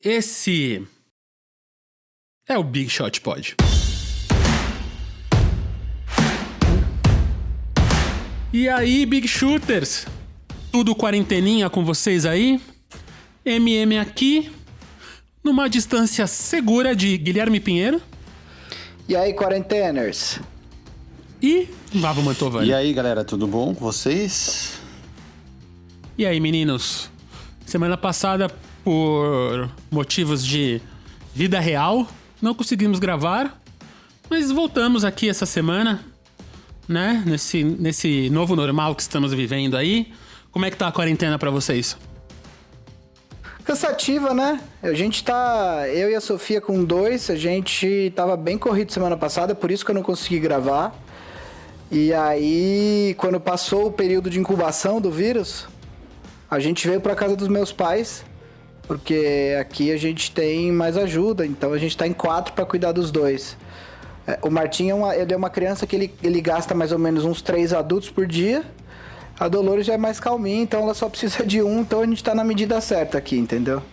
Esse é o Big Shot Pod. E aí, Big Shooters? Tudo quarenteninha com vocês aí? MM aqui, numa distância segura de Guilherme Pinheiro. E aí, quarenteners? E Vavo Mantovani. E aí, galera, tudo bom com vocês? E aí, meninos? Semana passada, por motivos de vida real, não conseguimos gravar, mas voltamos aqui essa semana, né? Nesse novo normal que estamos vivendo aí. Como é que tá a quarentena pra vocês? Cansativa, né? Eu e a Sofia com 2, a gente tava bem corrido semana passada, por isso que eu não consegui gravar. E aí, quando passou o período de incubação do vírus, a gente veio pra casa dos meus pais, porque aqui a gente tem mais ajuda, então a gente tá em 4 pra cuidar dos 2. O Martim ele é uma criança que ele gasta mais ou menos uns 3 adultos por dia. A Dolores já é mais calminha, então ela só precisa de um, então a gente tá na medida certa aqui, entendeu?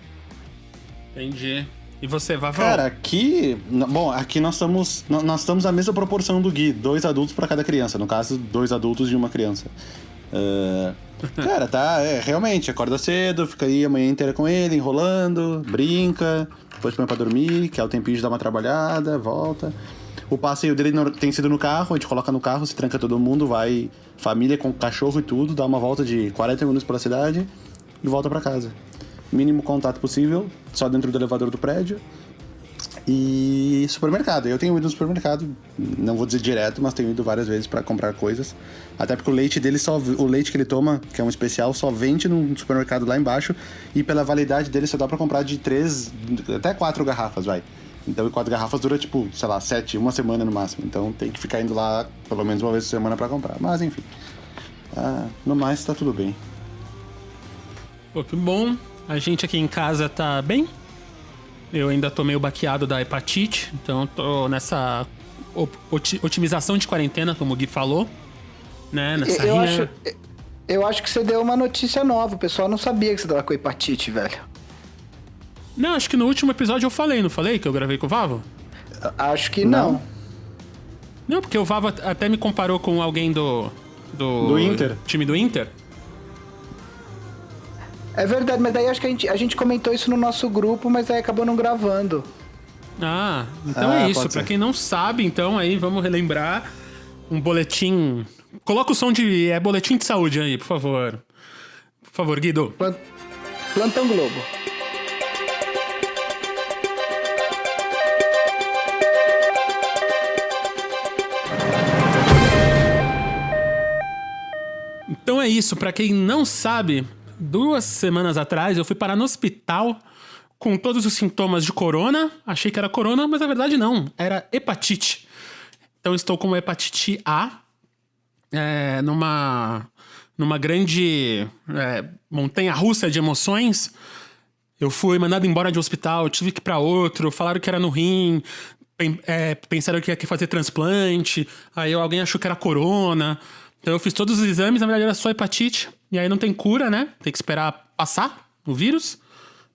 Entendi. E você, Vavão? Cara, aqui nós estamos na mesma proporção do Gui, 2 adultos pra cada criança, no caso, 2 adultos e uma criança. Cara, realmente, acorda cedo, fica aí a manhã inteira com ele, enrolando, brinca, depois põe pra dormir, que é o tempinho de dar uma trabalhada, volta. O passeio dele tem sido no carro, a gente coloca no carro, se tranca todo mundo, vai, família com cachorro e tudo, dá uma volta de 40 minutos pela cidade e volta pra casa. Mínimo contato possível, só dentro do elevador do prédio. E supermercado, eu tenho ido no supermercado, não vou dizer direto, mas tenho ido várias vezes pra comprar coisas. Até porque o leite dele o leite que ele toma, que é um especial, só vende no supermercado lá embaixo. E pela validade dele só dá pra comprar de 3 até 4 garrafas, vai. Então, 4 garrafas dura, tipo, sei lá, 7, uma semana no máximo. Então, tem que ficar indo lá pelo menos uma vez por semana pra comprar. Mas, enfim. No mais, tá tudo bem. Pô, que bom. A gente aqui em casa tá bem. Eu ainda tô meio baqueado da hepatite. Então, tô nessa otimização de quarentena, como o Gui falou. Né? Eu acho que você deu uma notícia nova. O pessoal não sabia que você tava com hepatite, velho. Não, acho que no último episódio eu falei, não falei? Que eu gravei com o Vavo? Acho que não. Não, porque o Vavo até me comparou com alguém do Inter. Time do Inter. É verdade, mas daí acho que a gente comentou isso no nosso grupo, mas aí acabou não gravando. Ah, então é isso. Pra quem não sabe, então aí vamos relembrar um boletim. Coloca o som de boletim de saúde aí, por favor. Por favor, Guido. Plantão Globo. Então é isso, pra quem não sabe, 2 semanas atrás eu fui parar no hospital com todos os sintomas de corona. Achei que era corona, mas na verdade não, era hepatite. Então estou com hepatite A, numa grande montanha-russa de emoções. Eu fui mandado embora de um hospital, tive que ir pra outro, falaram que era no rim, pensaram que ia fazer transplante, aí alguém achou que era corona. Então eu fiz todos os exames, na verdade era só hepatite. E aí não tem cura, né? Tem que esperar passar o vírus.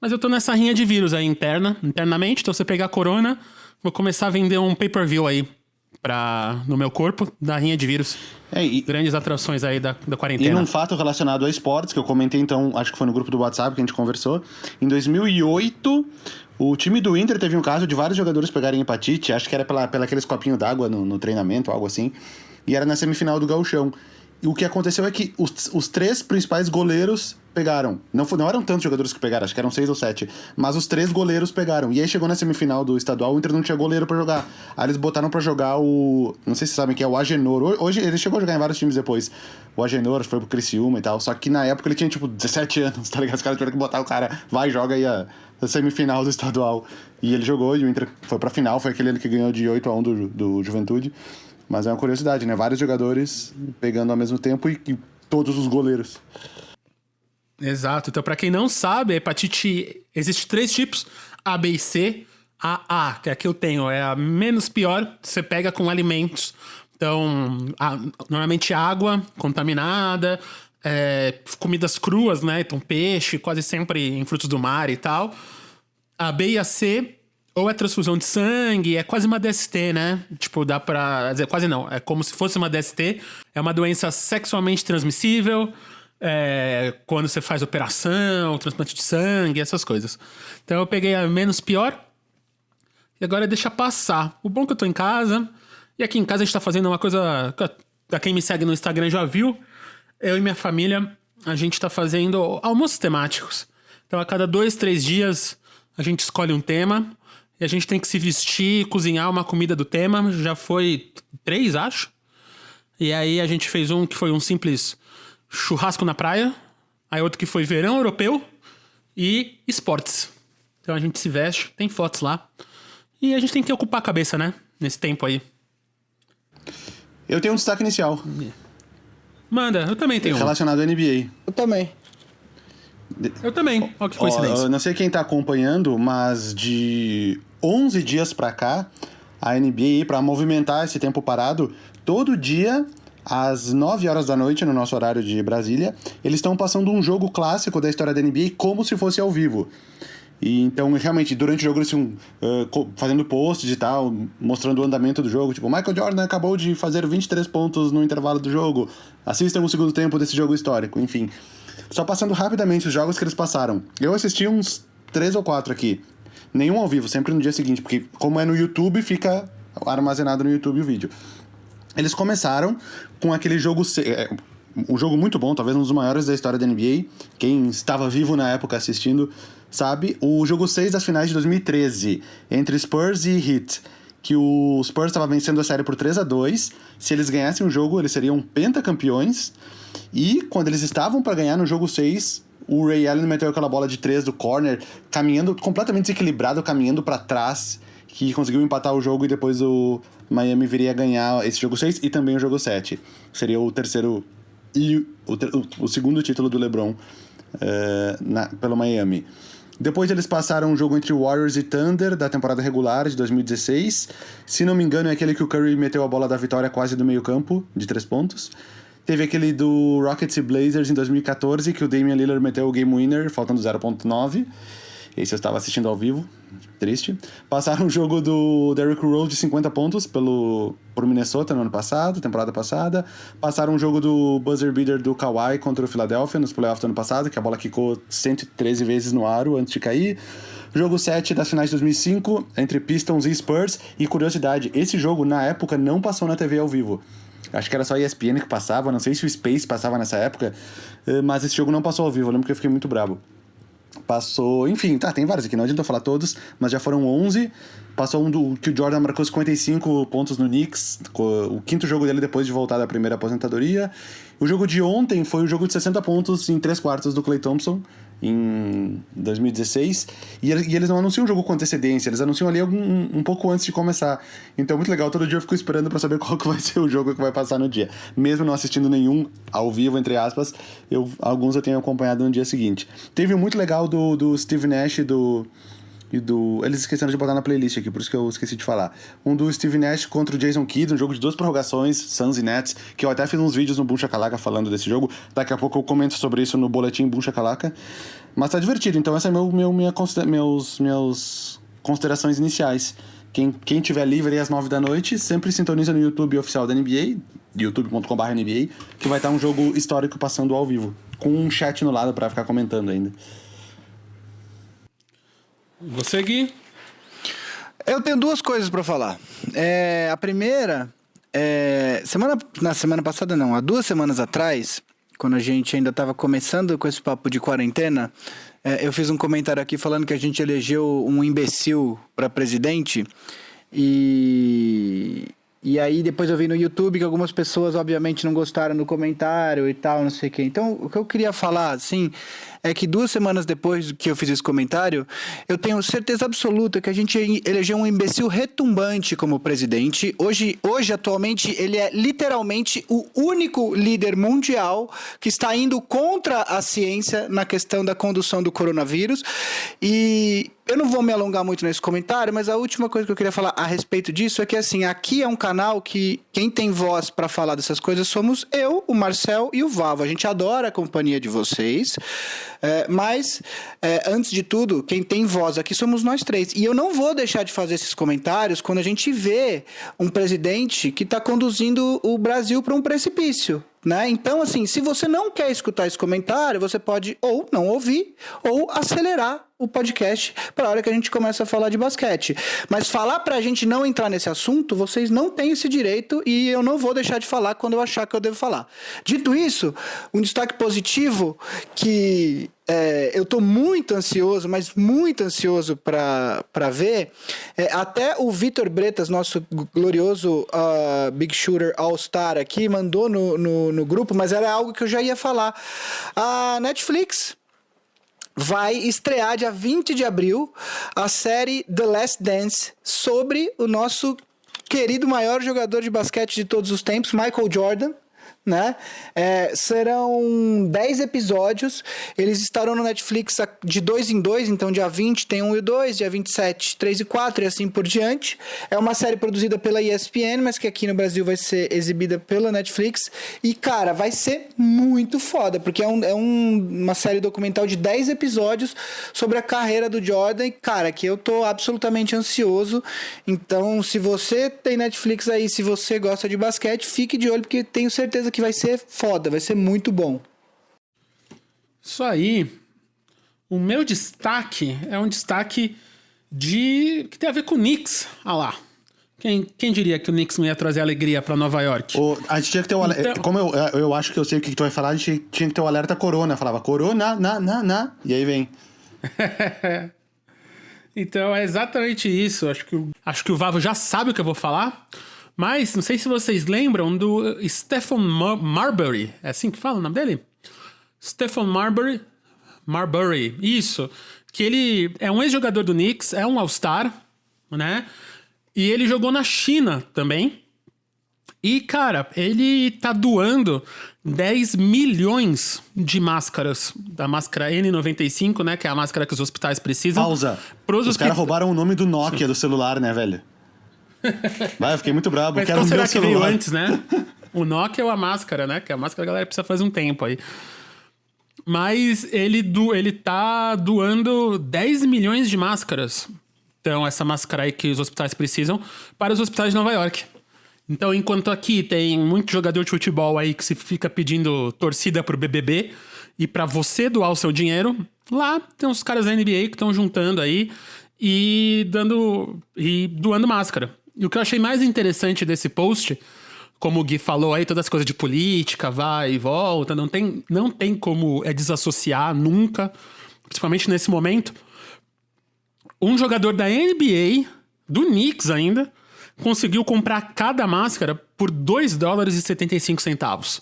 Mas eu tô nessa rinha de vírus aí internamente. Então se eu pegar corona, vou começar a vender um pay-per-view aí no meu corpo, da rinha de vírus. Grandes atrações aí da quarentena. E num fato relacionado a esportes, que eu comentei então, acho que foi no grupo do WhatsApp que a gente conversou. Em 2008, o time do Inter teve um caso de vários jogadores pegarem hepatite. Acho que era pela aqueles copinhos d'água no treinamento, algo assim. E era na semifinal do Gauchão. E o que aconteceu é que os 3 principais goleiros pegaram. Não eram tantos jogadores que pegaram, acho que eram 6 ou 7. Mas os 3 goleiros pegaram. E aí chegou na semifinal do estadual, o Inter não tinha goleiro pra jogar. Aí eles botaram pra jogar o... Não sei se vocês sabem que é o Agenor. Hoje ele chegou a jogar em vários times depois. O Agenor foi pro Criciúma e tal. Só que na época ele tinha tipo 17 anos, tá ligado? Os caras tiveram que botar o cara, vai, joga aí a semifinal do estadual. E ele jogou e o Inter foi pra final. Foi aquele que ganhou de 8-1 do Juventude. Mas é uma curiosidade, né? Vários jogadores pegando ao mesmo tempo e todos os goleiros. Exato. Então, pra quem não sabe, a hepatite... Existe 3 tipos, A, B e C. A, que é a que eu tenho, é a menos pior. Você pega com alimentos. Então, normalmente água contaminada, comidas cruas, né? Então, peixe, quase sempre em frutos do mar e tal. A B e a C, ou é transfusão de sangue, é quase uma DST, né? Tipo, dá pra dizer, quase não. É como se fosse uma DST. É uma doença sexualmente transmissível. Quando você faz operação, transplante de sangue, essas coisas. Então eu peguei a menos pior. E agora é deixar passar. O bom é que eu tô em casa. E aqui em casa a gente tá fazendo uma coisa... Pra quem me segue no Instagram já viu. Eu e minha família, a gente tá fazendo almoços temáticos. Então a cada 2, 3 dias a gente escolhe um tema. E a gente tem que se vestir, cozinhar uma comida do tema. Já foi 3, acho. E aí a gente fez um que foi um simples churrasco na praia. Aí outro que foi verão europeu e esportes. Então a gente se veste, tem fotos lá. E a gente tem que ocupar a cabeça, né? Nesse tempo aí. Eu tenho um destaque inicial. Manda, eu também tenho um. Relacionado à NBA. Eu também. Eu também. Olha que coincidência. Eu não sei quem tá acompanhando, mas de 11 dias pra cá, a NBA, pra movimentar esse tempo parado, todo dia, às 9 horas da noite, no nosso horário de Brasília, eles estão passando um jogo clássico da história da NBA como se fosse ao vivo. E então, realmente, durante o jogo eles estão fazendo posts e tal, mostrando o andamento do jogo. Tipo, Michael Jordan acabou de fazer 23 pontos no intervalo do jogo. Assistam o segundo tempo desse jogo histórico, enfim. Só passando rapidamente os jogos que eles passaram. Eu assisti uns 3 ou 4 aqui. Nenhum ao vivo, sempre no dia seguinte, porque como é no YouTube, fica armazenado no YouTube o vídeo. Eles começaram com aquele jogo... um jogo muito bom, talvez um dos maiores da história da NBA. Quem estava vivo na época assistindo sabe. O jogo 6 das finais de 2013, entre Spurs e Heat, que o Spurs estava vencendo a série por 3-2. Se eles ganhassem o jogo, eles seriam pentacampeões. E quando eles estavam para ganhar no jogo 6, o Ray Allen meteu aquela bola de 3 do corner, caminhando completamente desequilibrado, caminhando para trás, que conseguiu empatar o jogo e depois o Miami viria a ganhar esse jogo 6 e também o jogo 7. Seria o terceiro e o segundo título do LeBron pelo Miami. Depois eles passaram um jogo entre Warriors e Thunder da temporada regular de 2016. Se não me engano, é aquele que o Curry meteu a bola da vitória quase do meio campo, de 3 pontos. Teve aquele do Rockets e Blazers em 2014, que o Damian Lillard meteu o game winner, faltando 0.9. Esse eu estava assistindo ao vivo, triste. Passaram o jogo do Derrick Rose de 50 pontos por Minnesota no ano passado, temporada passada. Passaram o jogo do buzzer beater do Kawhi contra o Philadelphia nos playoffs do ano passado, que a bola quicou 113 vezes no aro antes de cair. Jogo 7 das finais de 2005, entre Pistons e Spurs. E curiosidade, esse jogo na época não passou na TV ao vivo. Acho que era só a ESPN que passava, não sei se o Space passava nessa época, mas esse jogo não passou ao vivo, eu lembro que eu fiquei muito bravo. Passou, enfim, tem vários aqui, não adianta eu falar todos, mas já foram 11. Passou um que o Jordan marcou 55 pontos no Knicks, o quinto jogo dele depois de voltar da primeira aposentadoria. O jogo de ontem foi o jogo de 60 pontos em 3/4 do Klay Thompson, em 2016. E eles não anunciam o jogo com antecedência, eles anunciam ali um pouco antes de começar. Então é muito legal, todo dia eu fico esperando pra saber qual que vai ser o jogo que vai passar no dia. Mesmo não assistindo nenhum ao vivo, entre aspas, alguns eu tenho acompanhado no dia seguinte. Teve um muito legal do Steve Nash eles esqueceram de botar na playlist aqui, por isso que eu esqueci de falar. Um do Steve Nash contra o Jason Kidd, um jogo de 2 prorrogações, Suns e Nets, que eu até fiz uns vídeos no Boom Shakalaka falando desse jogo. Daqui a pouco eu comento sobre isso no boletim Boom Shakalaka. Mas tá divertido, então essa é minhas considerações iniciais. Quem tiver livre aí às 9 da noite, sempre sintoniza no YouTube oficial da NBA, youtube.com/NBA, que vai estar um jogo histórico passando ao vivo, com um chat no lado pra ficar comentando ainda. Vou seguir. Eu tenho 2 coisas pra falar. A primeira, na semana passada não, há 2 semanas atrás, quando a gente ainda estava começando com esse papo de quarentena, eu fiz um comentário aqui falando que a gente elegeu um imbecil para presidente e aí depois eu vi no YouTube que algumas pessoas obviamente não gostaram do comentário e tal, não sei o quê. Então o que eu queria falar, assim, é que 2 semanas depois que eu fiz esse comentário, eu tenho certeza absoluta que a gente elegeu um imbecil retumbante como presidente. Hoje, atualmente, ele é literalmente o único líder mundial que está indo contra a ciência na questão da condução do coronavírus. E eu não vou me alongar muito nesse comentário, mas a última coisa que eu queria falar a respeito disso é que, assim, aqui é um canal que quem tem voz para falar dessas coisas somos eu, o Marcel e o Vavo. A gente adora a companhia de vocês. Mas, antes de tudo, quem tem voz aqui somos nós três. E eu não vou deixar de fazer esses comentários quando a gente vê um presidente que está conduzindo o Brasil para um precipício. Né? Então, assim, se você não quer escutar esse comentário, você pode ou não ouvir ou acelerar o podcast para a hora que a gente começa a falar de basquete. Mas falar para a gente não entrar nesse assunto, vocês não têm esse direito e eu não vou deixar de falar quando eu achar que eu devo falar. Dito isso, um destaque positivo que eu estou muito ansioso, mas muito ansioso para ver. Até o Vitor Bretas, nosso glorioso Big Shooter All-Star aqui, mandou no grupo, mas era algo que eu já ia falar. A Netflix vai estrear dia 20 de abril a série The Last Dance sobre o nosso querido maior jogador de basquete de todos os tempos, Michael Jordan. Né? Serão 10 episódios, eles estarão no Netflix de 2 em 2, então dia 20 tem 1 e 2, dia 27, 3 e 4 e assim por diante. É uma série produzida pela ESPN, mas que aqui no Brasil vai ser exibida pela Netflix e, cara, vai ser muito foda, porque é uma série documental de 10 episódios sobre a carreira do Jordan e, cara, que eu tô absolutamente ansioso. Então, se você tem Netflix aí, se você gosta de basquete, fique de olho, porque tenho certeza que vai ser foda, vai ser muito bom. Isso aí. O meu destaque é um destaque que tem a ver com o Knicks. Ah lá. Quem diria que o Knicks não ia trazer alegria pra Nova York? A gente tinha que ter o alerta. Então... Como eu acho que eu sei o que tu vai falar, a gente tinha que ter o alerta Corona. Falava Corona, na. E aí vem. Então é exatamente isso. Acho que o Vavo já sabe o que eu vou falar. Mas não sei se vocês lembram do Stephen Marbury. É assim que fala o nome dele? Stephen Marbury. Isso. Que ele é um ex-jogador do Knicks, é um All-Star, né? E ele jogou na China também. E, cara, ele tá doando 10 milhões de máscaras. Da máscara N95, né? Que é a máscara que os hospitais precisam. Pausa. Os caras roubaram o nome do Nokia do celular, né, velho? Vai, eu fiquei muito bravo. Mas qual será que veio antes, né? O Nokia ou a máscara, né? Que a máscara a galera precisa fazer um tempo aí. Mas ele tá doando 10 milhões de máscaras. Então, essa máscara aí que os hospitais precisam para os hospitais de Nova York. Então, enquanto aqui tem muito jogador de futebol aí que se fica pedindo torcida pro BBB e pra você doar o seu dinheiro, lá tem uns caras da NBA que estão juntando aí e doando máscara. E o que eu achei mais interessante desse post, como o Gui falou aí, todas as coisas de política, vai e volta, não tem como desassociar nunca, principalmente nesse momento. Um jogador da NBA, do Knicks ainda, conseguiu comprar cada máscara por $2,75,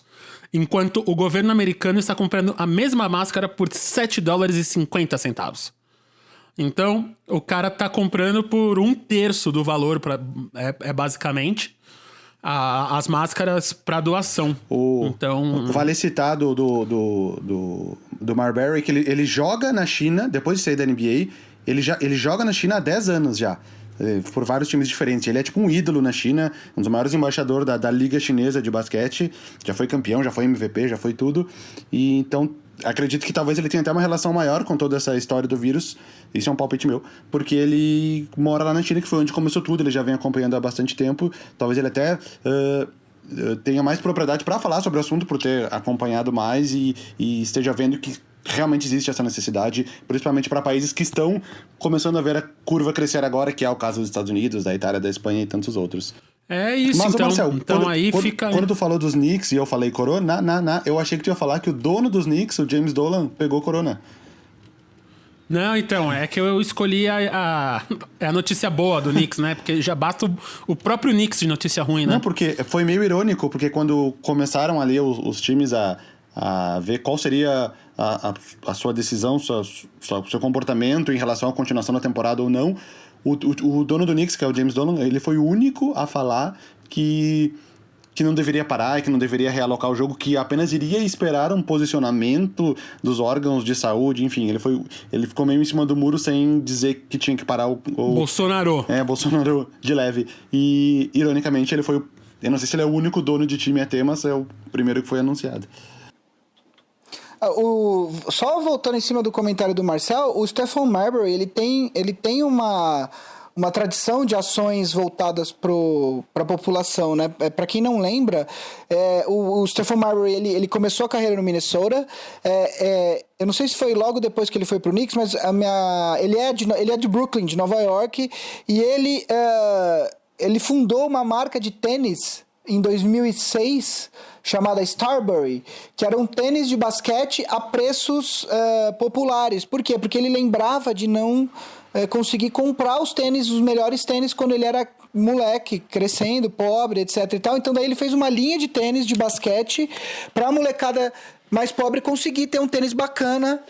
enquanto o governo americano está comprando a mesma máscara por $7,50. Então, o cara tá comprando por 1/3 do valor, basicamente, as máscaras para doação. Então, vale citar do Marbury que ele joga na China, depois de sair da NBA, ele joga na China há 10 anos já. Por vários times diferentes. Ele é tipo um ídolo na China, um dos maiores embaixadores da Liga Chinesa de basquete. Já foi campeão, já foi MVP, já foi tudo. E então, acredito que talvez ele tenha até uma relação maior com toda essa história do vírus. Isso é um palpite meu. Porque ele mora lá na China, que foi onde começou tudo. Ele já vem acompanhando há bastante tempo. Talvez ele até tenha mais propriedade para falar sobre o assunto, por ter acompanhado mais e esteja vendo que realmente existe essa necessidade, principalmente para países que estão começando a ver a curva crescer agora, que é o caso dos Estados Unidos, da Itália, da Espanha e tantos outros. É isso. Mas, então, Marcel, quando tu falou dos Knicks e eu falei Corona, eu achei que tu ia falar que o dono dos Knicks, o James Dolan, pegou Corona. Não, então, é que eu escolhi a notícia boa do Knicks, né? Porque já basta o próprio Knicks de notícia ruim, né? Não, porque foi meio irônico, porque quando começaram ali os times a ver qual seria a sua decisão, seu comportamento em relação à continuação da temporada ou não, o dono do Knicks, que é o James Dolan, ele foi o único a falar que não deveria parar, que não deveria realocar o jogo, que apenas iria esperar um posicionamento dos órgãos de saúde, enfim, ele ficou meio em cima do muro sem dizer que tinha que parar o Bolsonaro. Bolsonaro de leve. E, ironicamente, ele foi eu não sei se ele é o único dono de time a ter, mas é o primeiro que foi anunciado. Só voltando em cima do comentário do Marcel, o Stephen Marbury, ele tem uma tradição de ações voltadas para a população, né? Para quem não lembra, o Stephen Marbury, ele começou a carreira no Minnesota. Eu não sei se foi logo depois que ele foi pro Knicks, mas ele é de Brooklyn, de Nova York, e ele fundou uma marca de tênis em 2006 chamada Starbury, que era um tênis de basquete a preços populares. Por quê? Porque ele lembrava de não conseguir comprar os melhores tênis quando ele era moleque, crescendo, pobre, etc e tal. Então daí ele fez uma linha de tênis de basquete para a molecada mais pobre conseguir ter um tênis bacana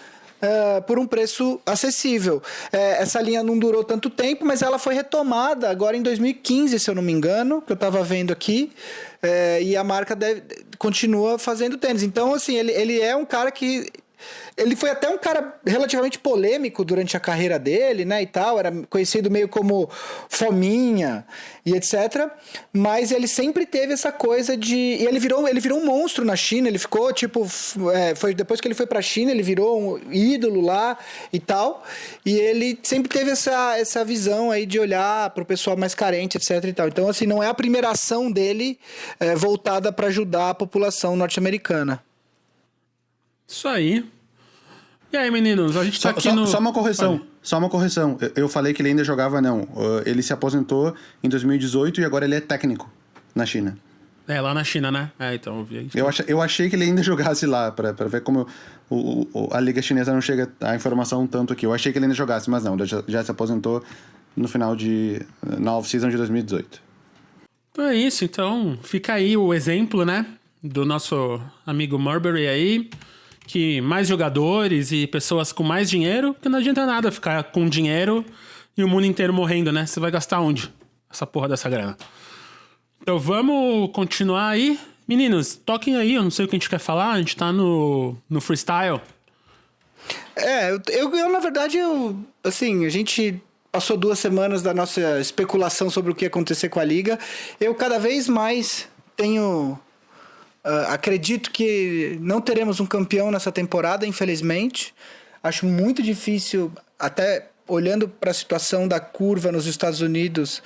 por um preço acessível. Essa linha não durou tanto tempo, mas ela foi retomada agora em 2015, se eu não me engano, que eu estava vendo aqui, e a marca continua fazendo tênis. Então, assim, ele é um cara que... Ele foi até um cara relativamente polêmico durante a carreira dele, né, e tal, era conhecido meio como fominha e etc, mas ele sempre teve essa coisa de... E ele virou um monstro na China, ele ficou, tipo... foi depois que ele foi pra China, ele virou um ídolo lá e tal, e ele sempre teve essa visão aí de olhar pro pessoal mais carente, etc e tal. Então, assim, não é a primeira ação dele voltada para ajudar a população norte-americana. Isso aí. E aí, meninos, a gente tá aqui Só uma correção. Eu falei que ele ainda jogava, não. Ele se aposentou em 2018 e agora ele é técnico na China. Lá na China, né? Então eu vi. Eu achei que ele ainda jogasse lá, pra ver como a Liga Chinesa não chega a informação tanto aqui. Eu achei que ele ainda jogasse, mas não. Ele já se aposentou no final na off-season de 2018. Então é isso. Então fica aí o exemplo, né? Do nosso amigo Marbury aí. Que mais jogadores e pessoas com mais dinheiro, porque não adianta nada ficar com dinheiro e o mundo inteiro morrendo, né? Você vai gastar onde? Essa porra dessa grana. Então vamos continuar aí. Meninos, toquem aí, eu não sei o que a gente quer falar, a gente tá no freestyle. Eu na verdade, assim, a gente passou 2 semanas da nossa especulação sobre o que ia acontecer com a Liga. Eu cada vez mais tenho... acredito que não teremos um campeão nessa temporada, infelizmente. Acho muito difícil, até olhando para a situação da curva nos Estados Unidos.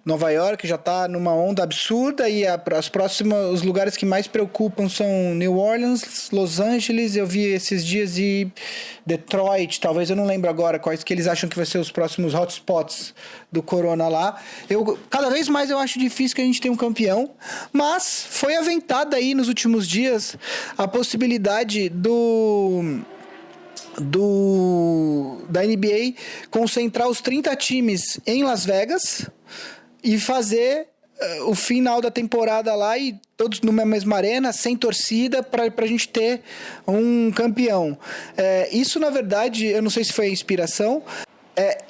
Nova York já está numa onda absurda e os lugares que mais preocupam são New Orleans, Los Angeles, eu vi esses dias, e Detroit, talvez, eu não lembro agora quais que eles acham que vai ser os próximos hotspots do corona lá. Cada vez mais eu acho difícil que a gente tenha um campeão, mas foi aventada aí nos últimos dias a possibilidade da NBA concentrar os 30 times em Las Vegas e fazer o final da temporada lá e todos numa mesma arena, sem torcida, para a gente ter um campeão. Isso, na verdade, eu não sei se foi inspiração.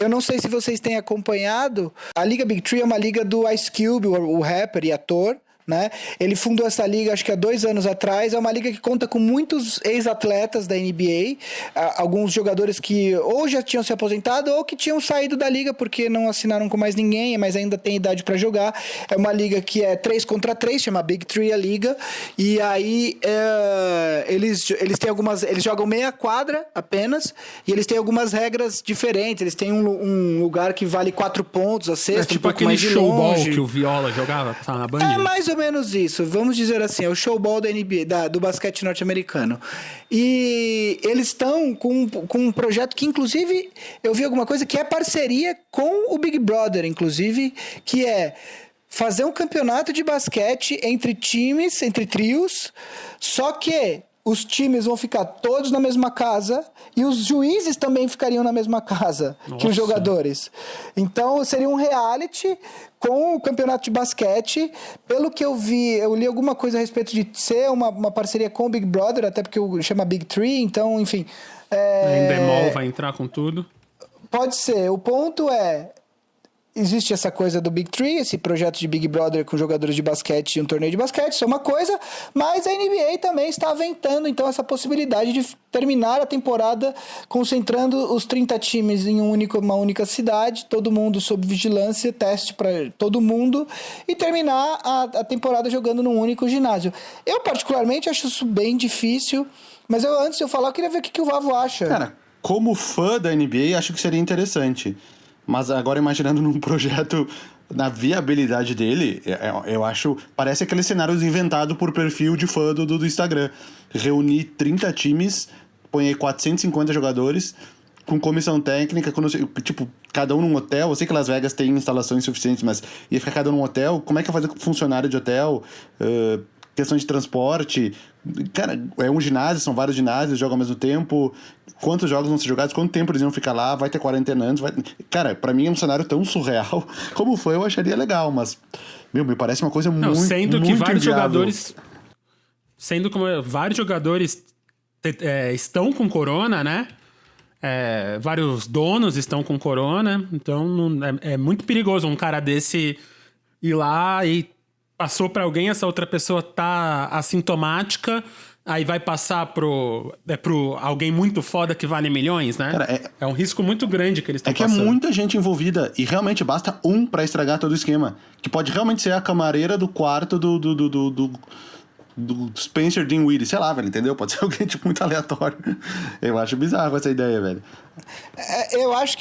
Eu não sei se vocês têm acompanhado. A Liga Big Three é uma liga do Ice Cube, o rapper e ator, né? Ele fundou essa liga, acho que há 2 anos atrás. É uma liga que conta com muitos ex-atletas da NBA, alguns jogadores que ou já tinham se aposentado ou que tinham saído da liga porque não assinaram com mais ninguém, mas ainda tem idade para jogar. É uma liga que é 3 contra 3, chama Big Three a liga, e aí eles jogam meia quadra apenas, e eles têm algumas regras diferentes. Eles têm um lugar que vale 4 pontos a cesta, tipo um pouco mais de showball longe. que o Viola jogava, tá na Band? É mais ou menos isso, vamos dizer assim, é o showball da NBA, do basquete norte-americano. E eles estão com um projeto que, inclusive, eu vi alguma coisa que é parceria com o Big Brother, inclusive, que é fazer um campeonato de basquete entre times, entre trios, só que os times vão ficar todos na mesma casa e os juízes também ficariam na mesma casa que os jogadores. Então seria um reality com o campeonato de basquete. Pelo que eu vi, eu li alguma coisa a respeito de ser uma parceria com o Big Brother, até porque chama Big Three, então, enfim. A Endemol vai entrar com tudo? Pode ser. O ponto é... Existe essa coisa do Big Three, esse projeto de Big Brother com jogadores de basquete e um torneio de basquete, isso é uma coisa, mas a NBA também está aventando, então, essa possibilidade de terminar a temporada concentrando os 30 times em uma única cidade, todo mundo sob vigilância, teste para todo mundo, e terminar a temporada jogando num único ginásio. Eu, particularmente, acho isso bem difícil. Mas antes de eu falar, eu queria ver o que o Vavo acha. Cara, como fã da NBA, acho que seria interessante. Mas agora, imaginando num projeto, na viabilidade dele, eu acho... Parece aqueles cenários inventados por perfil de fã do Instagram. Reunir 30 times, põe aí 450 jogadores, com comissão técnica, tipo, cada um num hotel. Eu sei que Las Vegas tem instalações suficientes, mas ia ficar cada um num hotel. Como é que ia fazer com funcionário de hotel? Questão de transporte. Cara, é um ginásio, são vários ginásios, jogam ao mesmo tempo. Quantos jogos vão ser jogados? Quanto tempo eles iam ficar lá? Vai ter quarentena antes? Cara, pra mim é um cenário tão surreal. Como foi, eu acharia legal, mas... me parece uma coisa muito, sendo que muito vários inviável. jogadores... Sendo que vários jogadores estão com corona, né? Vários donos estão com corona. Então, é muito perigoso um cara desse ir lá e passou pra alguém, essa outra pessoa tá assintomática, aí vai passar pro alguém muito foda que vale milhões, né? Cara, é um risco muito grande que eles estão É que passando. é muita gente envolvida e realmente basta um pra estragar todo o esquema. Que pode realmente ser a camareira do quarto do Spencer Dinwiddie, sei lá, velho, entendeu? Pode ser alguém, tipo, muito aleatório. Eu acho bizarro essa ideia, velho. Eu acho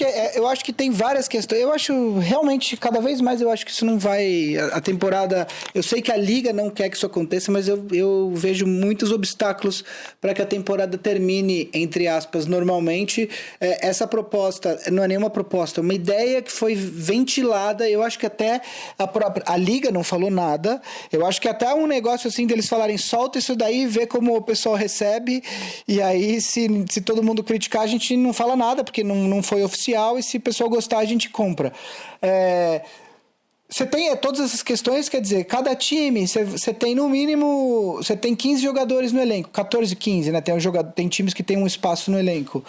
que tem várias questões. Eu acho realmente, cada vez mais, eu acho que isso não vai... A temporada... Eu sei que a Liga não quer que isso aconteça, mas eu vejo muitos obstáculos para que a temporada termine, entre aspas, normalmente. Essa proposta, não é nenhuma proposta, é uma ideia que foi ventilada. Eu acho que até a Liga não falou nada. Eu acho que até um negócio assim deles falarem, solta isso daí, vê como o pessoal recebe, e aí se todo mundo criticar, a gente não fala nada, porque não foi oficial, e se o pessoal gostar, a gente compra. Você tem todas essas questões, quer dizer, cada time, você tem no mínimo, você tem 15 jogadores no elenco, 14, 15, né? Tem times que tem um espaço no elenco.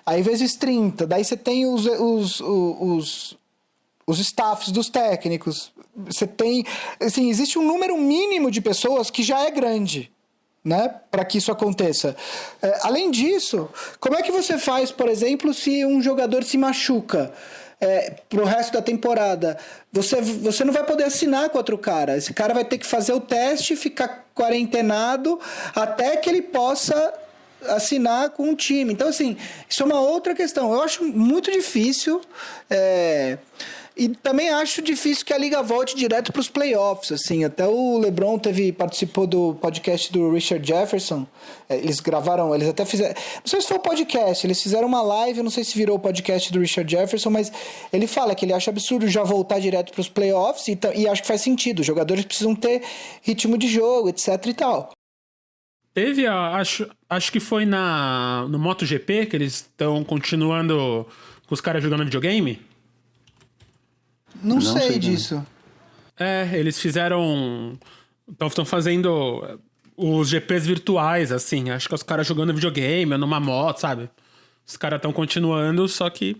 Aí vezes 30, daí você tem os staffs dos técnicos. Você tem, assim, existe um número mínimo de pessoas que já é grande, né, para que isso aconteça. Além disso, como é que você faz, por exemplo, se um jogador se machuca pro resto da temporada? Você não vai poder assinar com outro cara. Esse cara vai ter que fazer o teste, ficar quarentenado até que ele possa assinar com um time. Então, assim, isso é uma outra questão. Eu acho muito difícil... E também acho difícil que a Liga volte direto para os playoffs, assim. Até o LeBron participou do podcast do Richard Jefferson. Eles gravaram, eles até fizeram... Não sei se foi o podcast, eles fizeram uma live, não sei se virou o podcast do Richard Jefferson, mas ele fala que ele acha absurdo já voltar direto para os playoffs e acho que faz sentido. Os jogadores precisam ter ritmo de jogo, etc e tal. Teve, acho que foi no MotoGP que eles estão continuando com os caras jogando videogame. Não sei disso. Eles fizeram... Estão fazendo os GPs virtuais, assim. Acho que os caras jogando videogame, numa moto, sabe? Os caras estão continuando, só que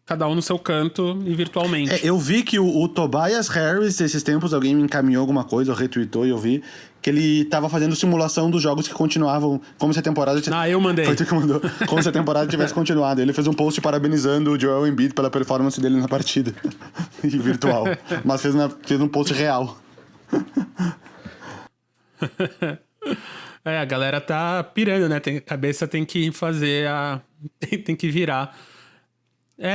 cada um no seu canto e virtualmente. Eu vi que o Tobias Harris, esses tempos, alguém me encaminhou alguma coisa, ou retweetou, e eu vi que ele tava fazendo simulação dos jogos que continuavam, como se a temporada... Eu mandei. Foi tu que mandou. Como se a temporada tivesse continuado. Ele fez um post parabenizando o Joel Embiid pela performance dele na partida. E virtual. Mas fez um post real. A galera tá pirando, né? A cabeça tem que fazer tem que virar.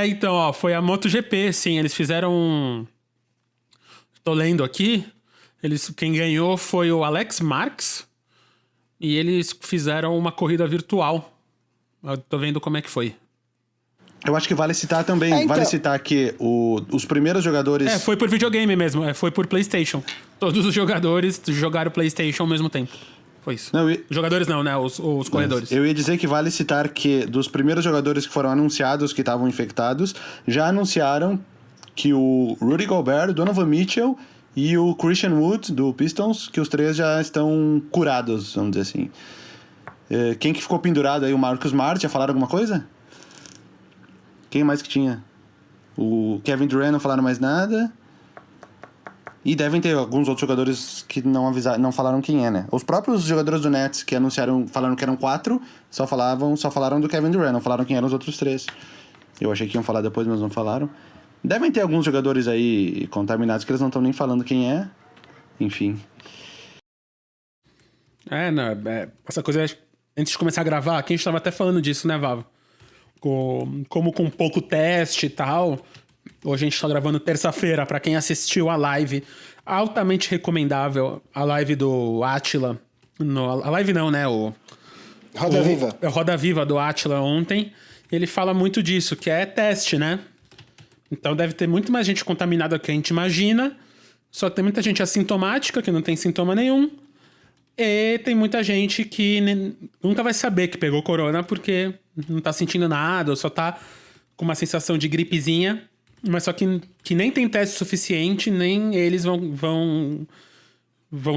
Então, foi a MotoGP, sim. Eles fizeram Tô lendo aqui. Quem ganhou foi o Alex Marques. E eles fizeram uma corrida virtual. Eu tô vendo como é que foi. Eu acho que vale citar também. Então... Vale citar que os primeiros jogadores... Foi por videogame mesmo. Foi por PlayStation. Todos os jogadores jogaram PlayStation ao mesmo tempo. Foi isso. Os jogadores não, né? Os corredores. Eu ia dizer que vale citar que dos primeiros jogadores que foram anunciados que estavam infectados, já anunciaram que o Rudy Gobert, o Donovan Mitchell e o Christian Wood, do Pistons, que os três já estão curados, vamos dizer assim. Quem que ficou pendurado aí? O Marcus Smart, já falaram alguma coisa? Quem mais que tinha? O Kevin Durant, não falaram mais nada. E devem ter alguns outros jogadores que não falaram quem é, né? Os próprios jogadores do Nets que anunciaram, falaram que eram 4, só falaram do Kevin Durant, não falaram quem eram os outros 3. Eu achei que iam falar depois, mas não falaram. Devem ter alguns jogadores aí contaminados que eles não estão nem falando quem é. Enfim. Essa coisa antes de começar a gravar, aqui a gente tava até falando disso, né, Vavo? Como com pouco teste e tal. Hoje a gente tá gravando terça-feira, pra quem assistiu a live, altamente recomendável, a live do Átila. A live não, né? Roda Viva. O Roda Viva do Átila ontem. Ele fala muito disso, que é teste, né? Então deve ter muito mais gente contaminada do que a gente imagina. Só tem muita gente assintomática, que não tem sintoma nenhum. E tem muita gente que nunca vai saber que pegou corona porque não tá sentindo nada, ou só tá com uma sensação de gripezinha, mas só que nem tem teste suficiente, nem eles vão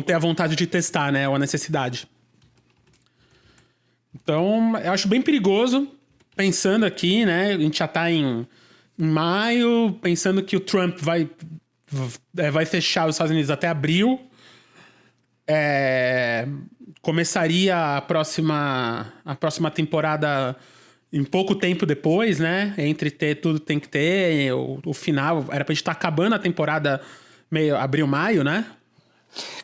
ter a vontade de testar, né? Ou a necessidade. Então, eu acho bem perigoso, pensando aqui, né? A gente já tá em maio, pensando que o Trump vai fechar os Estados Unidos até abril. Começaria a próxima temporada em pouco tempo depois, né? Entre ter tudo tem que ter, o final, era pra gente estar acabando a temporada meio abril, maio, né?